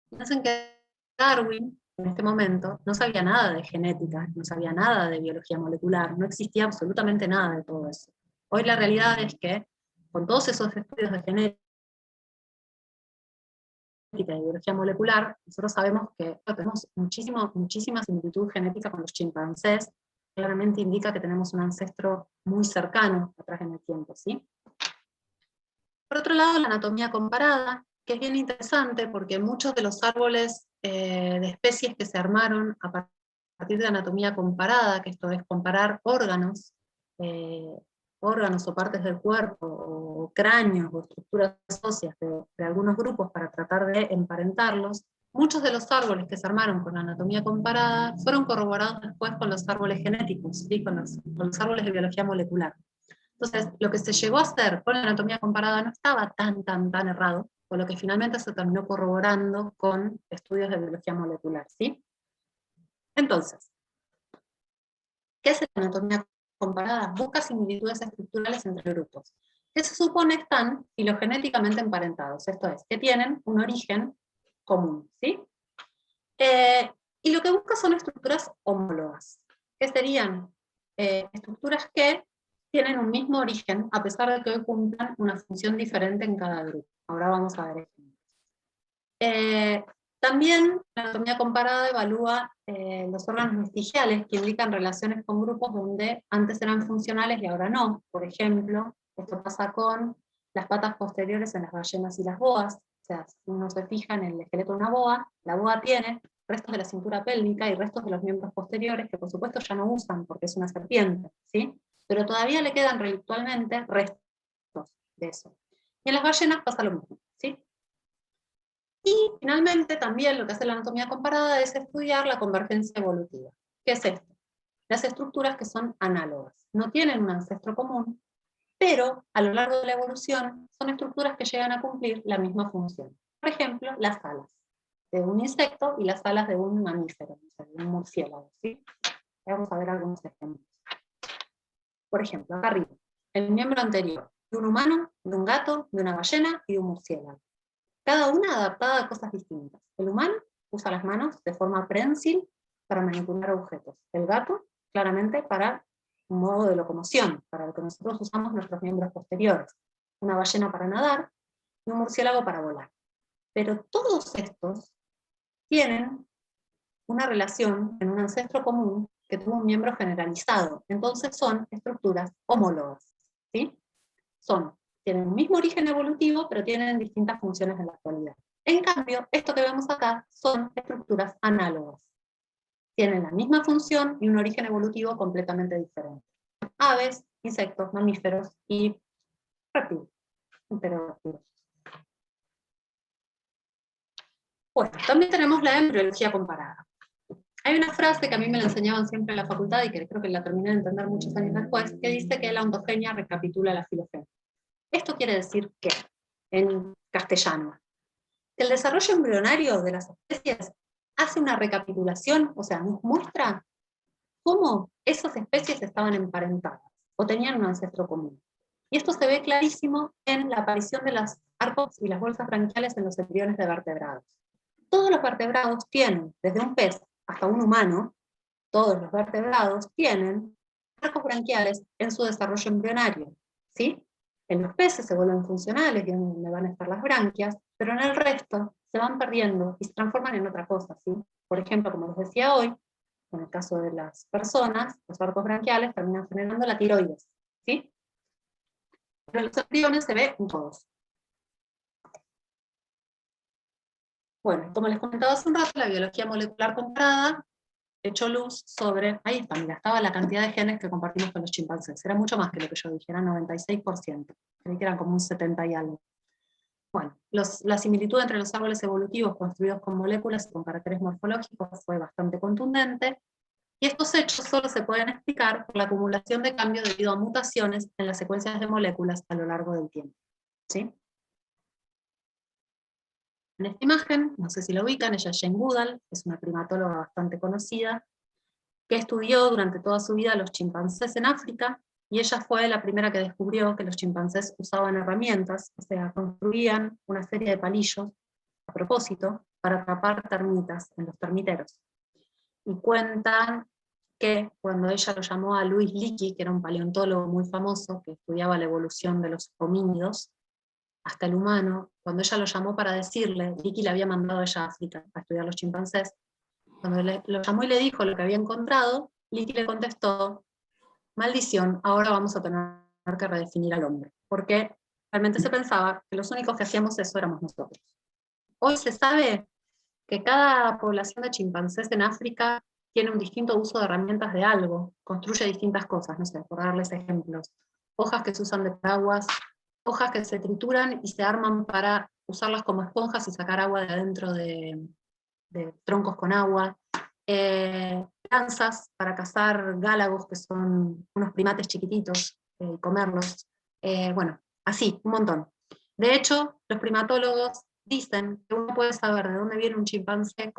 Piensen que Darwin, en este momento, no sabía nada de genética, no sabía nada de biología molecular, no existía absolutamente nada de todo eso. Hoy la realidad es que, con todos esos estudios de genética y biología molecular, nosotros sabemos que tenemos muchísima similitud genética con los chimpancés, claramente indica que tenemos un ancestro muy cercano atrás en el tiempo, ¿sí? Por otro lado, la anatomía comparada, que es bien interesante porque muchos de los árboles de especies que se armaron a partir de anatomía comparada, que esto es comparar órganos o partes del cuerpo, o cráneos, o estructuras óseas de algunos grupos para tratar de emparentarlos, muchos de los árboles que se armaron con la anatomía comparada fueron corroborados después con los árboles genéticos, ¿sí? con los árboles de biología molecular. Entonces, lo que se llegó a hacer con la anatomía comparada no estaba tan errado, por lo que finalmente se terminó corroborando con estudios de biología molecular, ¿sí? Entonces, ¿qué es la anatomía comparada? Busca similitudes estructurales entre grupos, que se supone están filogenéticamente emparentados, esto es, que tienen un origen común, ¿sí? Y lo que busca son estructuras homólogas, que serían estructuras que tienen un mismo origen, a pesar de que hoy cumplan una función diferente en cada grupo. Ahora vamos a ver ejemplos. También la anatomía comparada evalúa los órganos vestigiales que indican relaciones con grupos donde antes eran funcionales y ahora no. Por ejemplo, esto pasa con las patas posteriores en las ballenas y las boas. O sea, si uno se fija en el esqueleto de una boa, la boa tiene restos de la cintura pélvica y restos de los miembros posteriores que por supuesto ya no usan porque es una serpiente, ¿sí? Pero todavía le quedan relictualmente restos de eso. Y en las ballenas pasa lo mismo, ¿sí? Y finalmente también lo que hace la anatomía comparada es estudiar la convergencia evolutiva. ¿Qué es esto? Las estructuras que son análogas. No tienen un ancestro común, pero a lo largo de la evolución son estructuras que llegan a cumplir la misma función. Por ejemplo, las alas de un insecto y las alas de un mamífero, de un murciélago, ¿sí? Vamos a ver algunos ejemplos. Por ejemplo, acá arriba, el miembro anterior de un humano, de un gato, de una ballena y de un murciélago. Cada una adaptada a cosas distintas. El humano usa las manos de forma prensil para manipular objetos. El gato, claramente, para un modo de locomoción, para lo que nosotros usamos nuestros miembros posteriores. Una ballena para nadar y un murciélago para volar. Pero todos estos tienen una relación en un ancestro común que tuvo un miembro generalizado. Entonces son estructuras homólogas, ¿sí? Tienen un mismo origen evolutivo, pero tienen distintas funciones en la actualidad. En cambio, esto que vemos acá son estructuras análogas. Tienen la misma función y un origen evolutivo completamente diferente. Aves, insectos, mamíferos y reptiles. Bueno, también tenemos la embriología comparada. Hay una frase que a mí me la enseñaban siempre en la facultad y que creo que la terminé de entender muchos años después, que dice que la ontogenia recapitula la filogenia. Esto quiere decir que, en castellano, que el desarrollo embrionario de las especies hace una recapitulación, o sea, nos muestra cómo esas especies estaban emparentadas o tenían un ancestro común. Y esto se ve clarísimo en la aparición de los arcos y las bolsas branquiales en los embriones de vertebrados. Todos los vertebrados tienen, desde un pez hasta un humano, todos los vertebrados tienen arcos branquiales en su desarrollo embrionario, ¿sí? En los peces se vuelven funcionales y es donde van a estar las branquias, pero en el resto se van perdiendo y se transforman en otra cosa, ¿sí? Por ejemplo, como les decía hoy, en el caso de las personas, los arcos branquiales terminan generando la tiroides, ¿sí? Pero en los embriones se ve en todos. Bueno, como les comentaba hace un rato, la biología molecular comparada echó luz sobre, ahí está, mira, estaba la cantidad de genes que compartimos con los chimpancés, era mucho más que lo que yo dije, era 96%, creí que eran como un 70 y algo. Bueno, la similitud entre los árboles evolutivos construidos con moléculas y con caracteres morfológicos fue bastante contundente, y estos hechos solo se pueden explicar por la acumulación de cambio debido a mutaciones en las secuencias de moléculas a lo largo del tiempo, ¿sí? En esta imagen, no sé si la ubican, ella es Jane Goodall, es una primatóloga bastante conocida, que estudió durante toda su vida los chimpancés en África, y ella fue la primera que descubrió que los chimpancés usaban herramientas, o sea, construían una serie de palillos a propósito para atrapar termitas en los termiteros. Y cuentan que cuando ella lo llamó a Louis Leakey, que era un paleontólogo muy famoso, que estudiaba la evolución de los homínidos, hasta el humano, cuando ella lo llamó para decirle, Leakey le había mandado a ella a África a estudiar los chimpancés, cuando lo llamó y le dijo lo que había encontrado, Leakey le contestó, maldición, ahora vamos a tener que redefinir al hombre, porque realmente se pensaba que los únicos que hacíamos eso éramos nosotros. Hoy se sabe que cada población de chimpancés en África tiene un distinto uso de herramientas de algo, construye distintas cosas, no sé, por darles ejemplos, hojas que se usan de paraguas, hojas que se trituran y se arman para usarlas como esponjas y sacar agua de adentro de de troncos con agua, lanzas para cazar gálagos, que son unos primates chiquititos, y comerlos, bueno, así, un montón. De hecho, los primatólogos dicen que uno puede saber de dónde viene un chimpancé,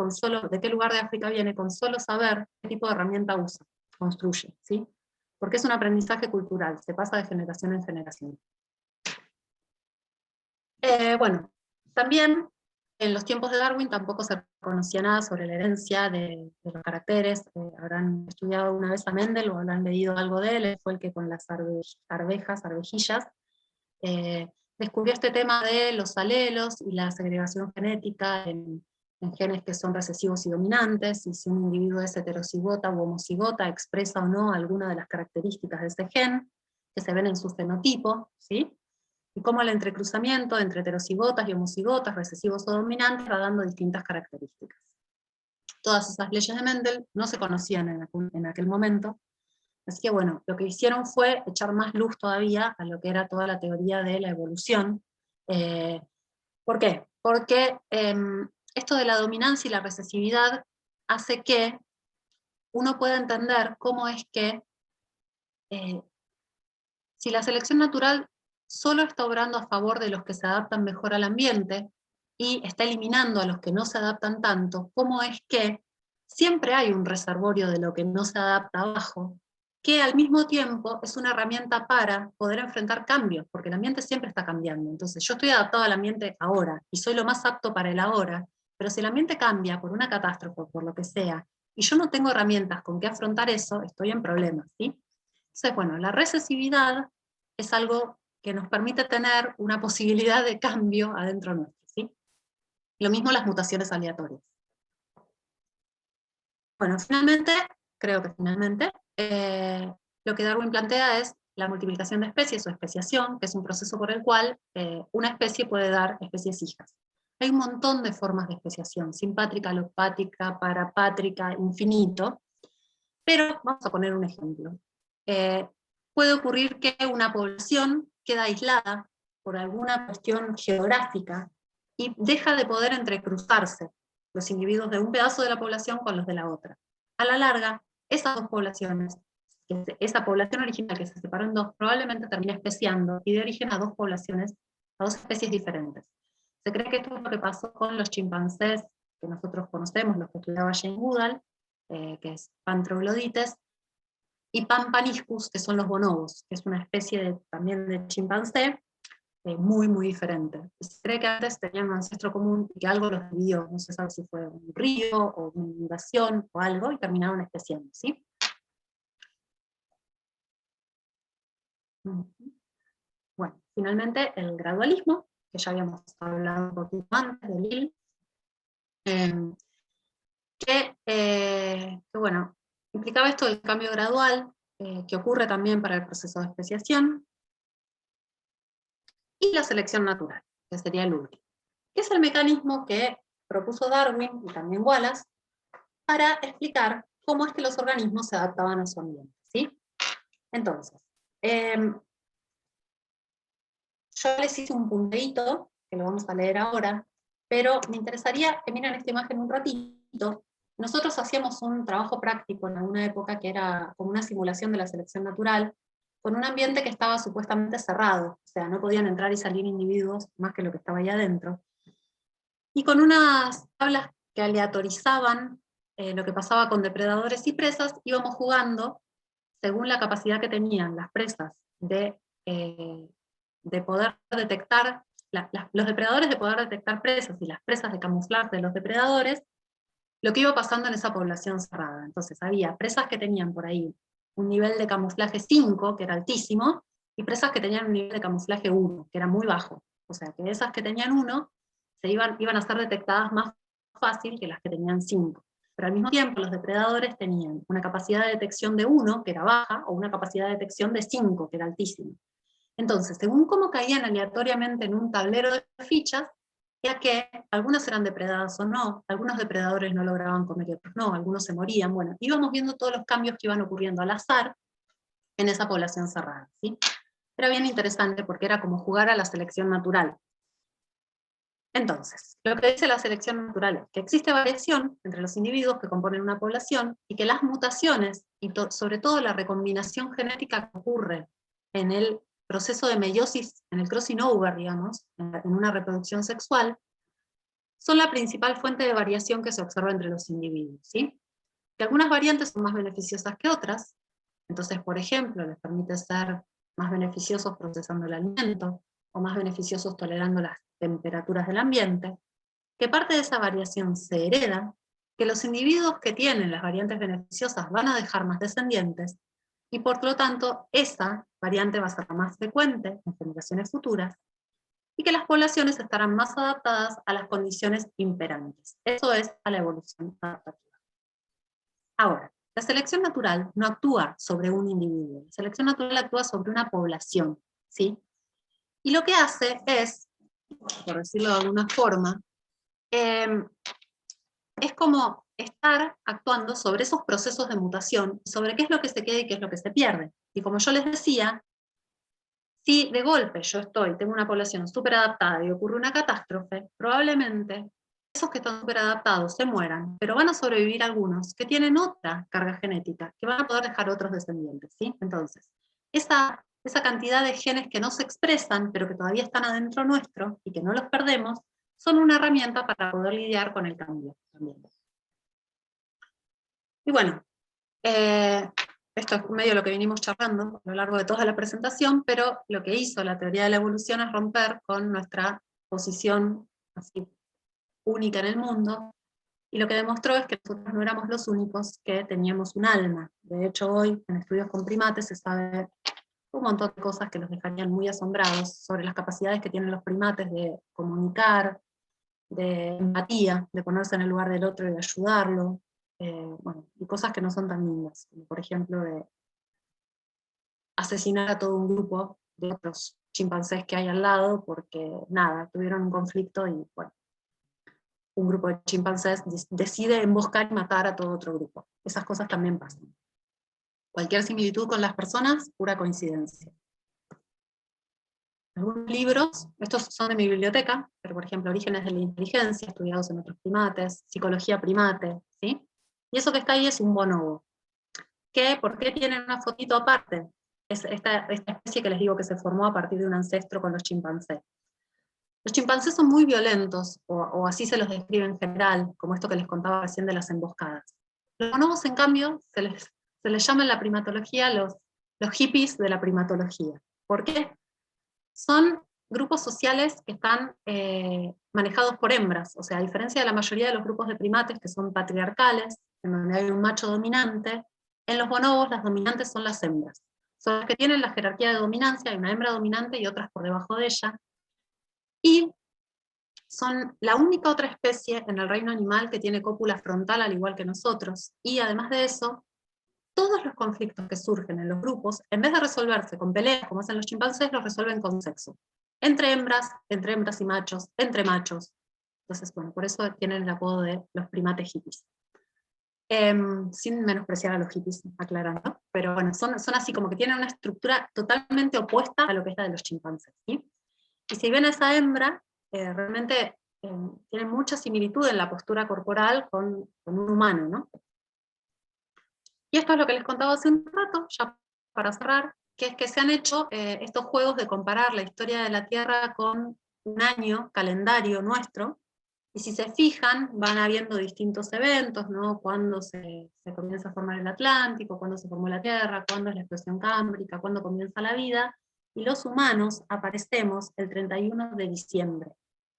de qué lugar de África viene, con solo saber qué tipo de herramienta usa, construye, ¿sí? Porque es un aprendizaje cultural, se pasa de generación en generación. Bueno, también en los tiempos de Darwin tampoco se conocía nada sobre la herencia de los caracteres. Habrán estudiado una vez a Mendel o habrán leído algo de él. Él fue el que con las arvejillas, descubrió este tema de los alelos y la segregación genética en genes que son recesivos y dominantes, y si un individuo es heterocigota u homocigota, expresa o no alguna de las características de ese gen, que se ven en su fenotipo, ¿sí? Y cómo el entrecruzamiento entre heterocigotas y homocigotas, recesivos o dominantes, va dando distintas características. Todas esas leyes de Mendel no se conocían en aquel momento, así que bueno, lo que hicieron fue echar más luz todavía a lo que era toda la teoría de la evolución. ¿Por qué? Porque esto de la dominancia y la recesividad hace que uno pueda entender cómo es que si la selección natural solo está obrando a favor de los que se adaptan mejor al ambiente y está eliminando a los que no se adaptan tanto, cómo es que siempre hay un reservorio de lo que no se adapta abajo, que al mismo tiempo es una herramienta para poder enfrentar cambios, porque el ambiente siempre está cambiando. Entonces yo estoy adaptado al ambiente ahora, y soy lo más apto para el ahora, pero si el ambiente cambia por una catástrofe, por lo que sea, y yo no tengo herramientas con qué afrontar eso, estoy en problemas, ¿sí? Entonces, bueno, la recesividad es algo que nos permite tener una posibilidad de cambio adentro nuestro, ¿sí? Lo mismo las mutaciones aleatorias. Bueno, creo que finalmente, lo que Darwin plantea es la multiplicación de especies o especiación, que es un proceso por el cual una especie puede dar especies hijas. Hay un montón de formas de especiación, simpátrica, alopátrica, parapátrica, infinito, pero vamos a poner un ejemplo. Puede ocurrir que una población queda aislada por alguna cuestión geográfica y deja de poder entrecruzarse los individuos de un pedazo de la población con los de la otra. A la larga, esas dos poblaciones, esa población original que se separó en dos, probablemente termine especiando y de origen a dos poblaciones, a dos especies diferentes. Se cree que esto es lo que pasó con los chimpancés que nosotros conocemos, los que estudiaba Jane Goodall, que es Pantroglodites, y Pampaniscus, que son los bonobos, que es una especie también de chimpancé, muy, muy diferente. Se cree que antes tenían un ancestro común y que algo los dividió, no se sabe si fue un río, o una inundación, o algo, y terminaron especiando, ¿sí? Bueno, finalmente el gradualismo, que ya habíamos hablado un poquito antes de Lill, que bueno, implicaba esto del cambio gradual, que ocurre también para el proceso de especiación, y la selección natural, que sería el último, que es el mecanismo que propuso Darwin y también Wallace para explicar cómo es que los organismos se adaptaban a su ambiente, ¿sí? Entonces, yo les hice un punteíto, que lo vamos a leer ahora, pero me interesaría que miren esta imagen un ratito. Nosotros hacíamos un trabajo práctico en alguna época que era como una simulación de la selección natural, con un ambiente que estaba supuestamente cerrado, o sea, no podían entrar y salir individuos más que lo que estaba ahí adentro, y con unas tablas que aleatorizaban lo que pasaba con depredadores y presas, íbamos jugando según la capacidad que tenían las presas de poder detectar, los depredadores de poder detectar presas, y las presas de camuflarse de los depredadores, lo que iba pasando en esa población cerrada. Entonces había presas que tenían por ahí un nivel de camuflaje 5, que era altísimo, y presas que tenían un nivel de camuflaje 1, que era muy bajo. O sea, que esas que tenían 1 iban a ser detectadas más fácil que las que tenían 5. Pero al mismo tiempo los depredadores tenían una capacidad de detección de 1, que era baja, o una capacidad de detección de 5, que era altísima. Entonces, según cómo caían aleatoriamente en un tablero de fichas, ya que algunas eran depredadas o no, algunos depredadores no lograban comer y otros no, algunos se morían, bueno, íbamos viendo todos los cambios que iban ocurriendo al azar en esa población cerrada, ¿sí? Era bien interesante porque era como jugar a la selección natural. Entonces, lo que dice la selección natural es que existe variación entre los individuos que componen una población, y que las mutaciones, y sobre todo la recombinación genética que ocurre en el proceso de meiosis, en el crossing over, digamos, en una reproducción sexual, son la principal fuente de variación que se observa entre los individuos, ¿sí? Que algunas variantes son más beneficiosas que otras, entonces, por ejemplo, les permite ser más beneficiosos procesando el alimento, o más beneficiosos tolerando las temperaturas del ambiente, que parte de esa variación se hereda, que los individuos que tienen las variantes beneficiosas van a dejar más descendientes, y por lo tanto esa variante va a ser más frecuente en generaciones futuras, y que las poblaciones estarán más adaptadas a las condiciones imperantes. Eso es a la evolución adaptativa. Ahora, la selección natural no actúa sobre un individuo, la selección natural actúa sobre una población, ¿sí? Y lo que hace es, por decirlo de alguna forma, es como estar actuando sobre esos procesos de mutación, sobre qué es lo que se queda y qué es lo que se pierde. Y como yo les decía, si de golpe yo tengo una población súper adaptada y ocurre una catástrofe, probablemente esos que están súper adaptados se mueran, pero van a sobrevivir algunos que tienen otra carga genética, que van a poder dejar otros descendientes, ¿sí? Entonces, esa cantidad de genes que no se expresan, pero que todavía están adentro nuestro, y que no los perdemos, son una herramienta para poder lidiar con el cambio también. Y bueno, esto es medio lo que vinimos charlando a lo largo de toda la presentación, pero lo que hizo la teoría de la evolución es romper con nuestra posición así única en el mundo, y lo que demostró es que nosotros no éramos los únicos que teníamos un alma. De hecho, hoy, en estudios con primates, se sabe un montón de cosas que los dejarían muy asombrados sobre las capacidades que tienen los primates de comunicar, de empatía, de ponerse en el lugar del otro y de ayudarlo, bueno, y cosas que no son tan lindas, como por ejemplo de asesinar a todo un grupo de otros chimpancés que hay al lado, porque nada, tuvieron un conflicto y bueno, un grupo de chimpancés decide emboscar y matar a todo otro grupo. Esas cosas también pasan. Cualquier similitud con las personas, pura coincidencia. Algunos libros, estos son de mi biblioteca, pero por ejemplo, Orígenes de la Inteligencia, estudiados en otros primates, Psicología primate, ¿sí? Y eso que está ahí es un bonobo. ¿Por qué tienen una fotito aparte? Es esta especie que les digo que se formó a partir de un ancestro con los chimpancés. Los chimpancés son muy violentos, o así se los describe en general, como esto que les contaba recién de las emboscadas. Los bonobos, en cambio, se les llama en la primatología los hippies de la primatología. ¿Por qué? Son grupos sociales que están manejados por hembras, o sea, a diferencia de la mayoría de los grupos de primates que son patriarcales, en donde hay un macho dominante, en los bonobos las dominantes son las hembras. Son las que tienen la jerarquía de dominancia, hay una hembra dominante y otras por debajo de ella, y son la única otra especie en el reino animal que tiene cópula frontal al igual que nosotros, y además de eso, todos los conflictos que surgen en los grupos, en vez de resolverse con peleas como hacen los chimpancés, los resuelven con sexo. Entre hembras y machos, entre machos. Entonces, bueno, por eso tienen el apodo de los primates hippies. Sin menospreciar a los hippies, aclarando, pero bueno, son así como que tienen una estructura totalmente opuesta a lo que es la de los chimpancés, ¿sí? Y si ven a esa hembra, realmente tiene mucha similitud en la postura corporal con un humano, ¿no? Y esto es lo que les contaba hace un rato, ya para cerrar, que es que se han hecho estos juegos de comparar la historia de la Tierra con un año calendario nuestro, y si se fijan, van habiendo distintos eventos, ¿no? Cuándo se comienza a formar el Atlántico, cuándo se formó la Tierra, cuándo es la explosión cámbrica, cuándo comienza la vida, y los humanos aparecemos el 31 de diciembre,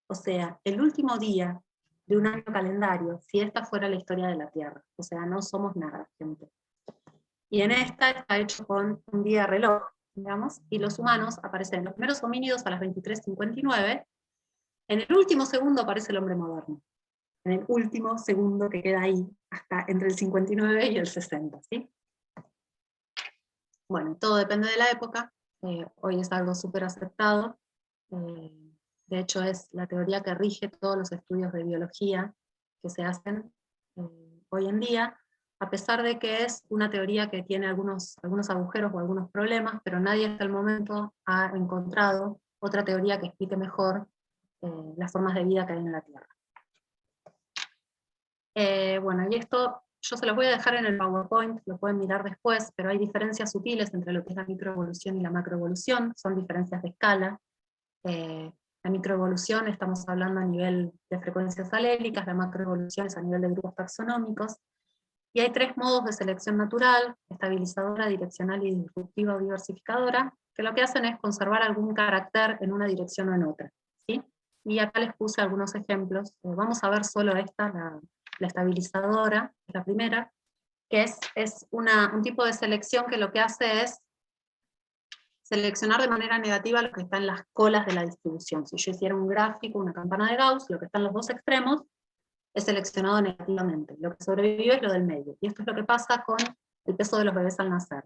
o sea, el último día de un año calendario, si esta fuera la historia de la Tierra. O sea, no somos nada, gente. Y en esta está hecho con un día reloj, digamos, y los humanos aparecen los primeros homínidos a las 23:59, en el último segundo aparece el hombre moderno, en el último segundo que queda ahí, hasta entre el 59 y el 60, ¿sí? Bueno, todo depende de la época, hoy es algo súper aceptado, de hecho es la teoría que rige todos los estudios de biología que se hacen hoy en día, a pesar de que es una teoría que tiene algunos agujeros o algunos problemas, pero nadie hasta el momento ha encontrado otra teoría que explique mejor las formas de vida que hay en la Tierra. Bueno, y esto yo se los voy a dejar en el PowerPoint, lo pueden mirar después, pero hay diferencias sutiles entre lo que es la microevolución y la macroevolución, son diferencias de escala. La microevolución estamos hablando a nivel de frecuencias alélicas, la macroevolución es a nivel de grupos taxonómicos, y hay 3 modos de selección natural: estabilizadora, direccional y disruptiva o diversificadora, que lo que hacen es conservar algún carácter en una dirección o en otra, ¿sí? Y acá les puse algunos ejemplos. Vamos a ver solo esta, la estabilizadora, la primera, que es un tipo de selección que lo que hace es seleccionar de manera negativa lo que está en las colas de la distribución. Si yo hiciera un gráfico, una campana de Gauss, lo que está en los dos extremos es seleccionado negativamente. Lo que sobrevive es lo del medio. Y esto es lo que pasa con el peso de los bebés al nacer.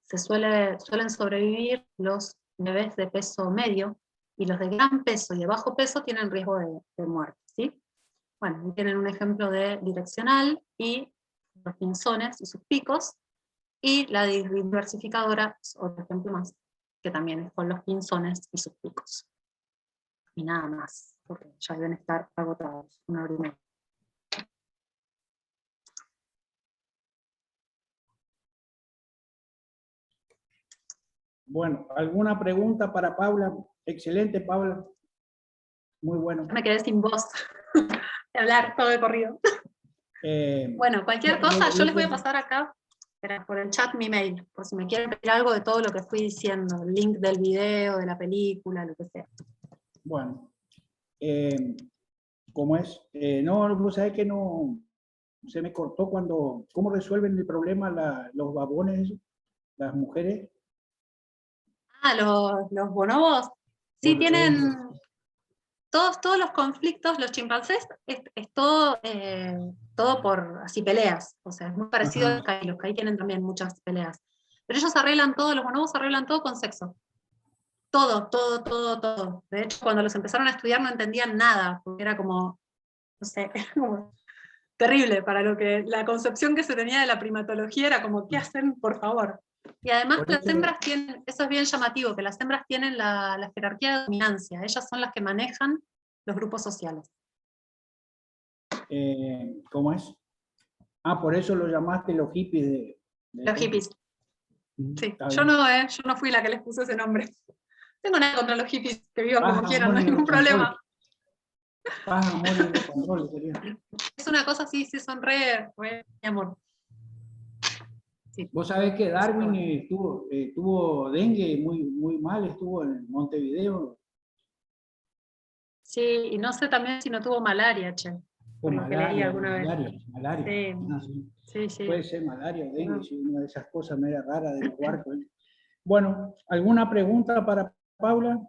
Suelen sobrevivir los bebés de peso medio, y los de gran peso y de bajo peso tienen riesgo de muerte, ¿sí? Bueno, tienen un ejemplo de direccional, y los pinzones y sus picos, y la diversificadora es otro ejemplo más, que también es con los pinzones y sus picos. Y nada más, porque ya deben estar agotados, 1 hora y media. Bueno, ¿alguna pregunta para Paula? Excelente, Paula. Muy bueno. Me quedé sin voz de hablar todo de corrido. Bueno, cualquier cosa, yo les voy a pasar acá por el chat mi mail, por si me quieren pedir algo de todo lo que fui diciendo, el link del video, de la película, lo que sea. Bueno, ¿cómo es? No, vos sabés que no, se me cortó cuando, ¿cómo resuelven el problema los babones, las mujeres? Ah, los bonobos. Sí, tienen todos los conflictos, los chimpancés, es todo, todo por así peleas. O sea, es muy parecido a los que ahí tienen también muchas peleas. Pero ellos arreglan todo, los bonobos arreglan todo con sexo. Todo, todo, todo, todo. De hecho, cuando los empezaron a estudiar no entendían nada, porque era como, no sé, era como terrible para lo que la concepción que se tenía de la primatología era como, ¿qué hacen, por favor? Y además las hembras tienen, eso es bien llamativo, que las hembras tienen la jerarquía de dominancia, ellas son las que manejan los grupos sociales. ¿Cómo es? Ah, por eso lo llamaste los hippies de los hippies. Sí, yo bien. no fui la que les puse ese nombre. Tengo nada contra los hippies, que vivan como quieran, no hay bueno, ningún problema. Paz, amor y descontrol, sería. Es una cosa así, sí, son re mi amor. Sí. Vos sabés que Darwin tuvo dengue muy mal, estuvo en Montevideo. Sí, y no sé también si no tuvo malaria, che. Por lo que leí alguna vez. Malaria. Sí. Ah, sí. Sí. Puede ser malaria o dengue, No. sí, una de esas cosas media raras del cuarto. Bueno, ¿alguna pregunta para Paula?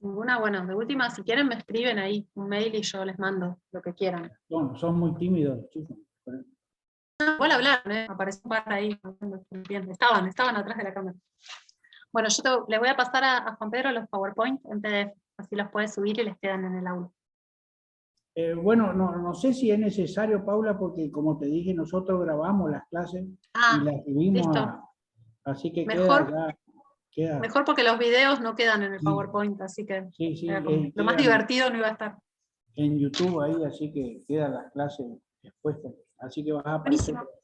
Ninguna, bueno, de última, si quieren me escriben ahí un mail y yo les mando lo que quieran. Son muy tímidos, chicos. Igual hablaron, apareció para ahí. Estaban atrás de la cámara. Bueno, yo le voy a pasar a Juan Pedro los PowerPoint en PDF, así los puede subir y les quedan en el aula. Bueno, no sé si es necesario, Paula, porque como te dije, nosotros grabamos las clases y las subimos, así que mejor, queda. Mejor porque los videos no quedan en el PowerPoint, así que lo más divertido no iba a estar. En YouTube ahí, así que quedan las clases expuestas, así que vas a aparecer. Buenísimo.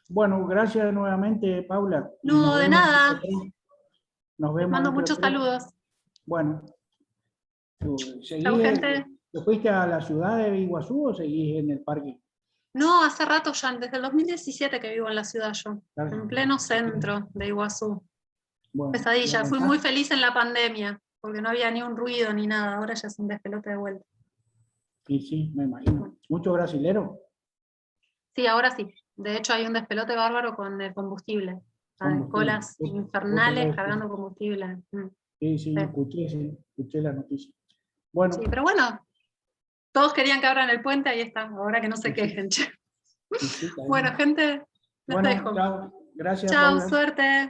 Bueno, gracias nuevamente, Paula. No, de nada. Nos vemos. Les mando muchos saludos. Bueno. Chau, gente. ¿Te fuiste a la ciudad de Iguazú o seguís en el parque? No, hace rato ya, desde el 2017 que vivo en la ciudad yo, en pleno centro de Iguazú. Bueno, pesadilla, fui muy feliz en la pandemia, porque no había ni un ruido ni nada, ahora ya es un despelote de vuelta. Sí, me imagino. ¿Mucho brasilero? Sí, ahora sí. De hecho hay un despelote bárbaro con el combustible. Hay colas infernales cargando combustible. Sí, escuché la noticia. Bueno. Sí, pero bueno, todos querían que abran el puente, ahí está, ahora que no se quejen. Sí, bueno, gente, les dejo. Chao, gracias. Chao, Paula. suerte.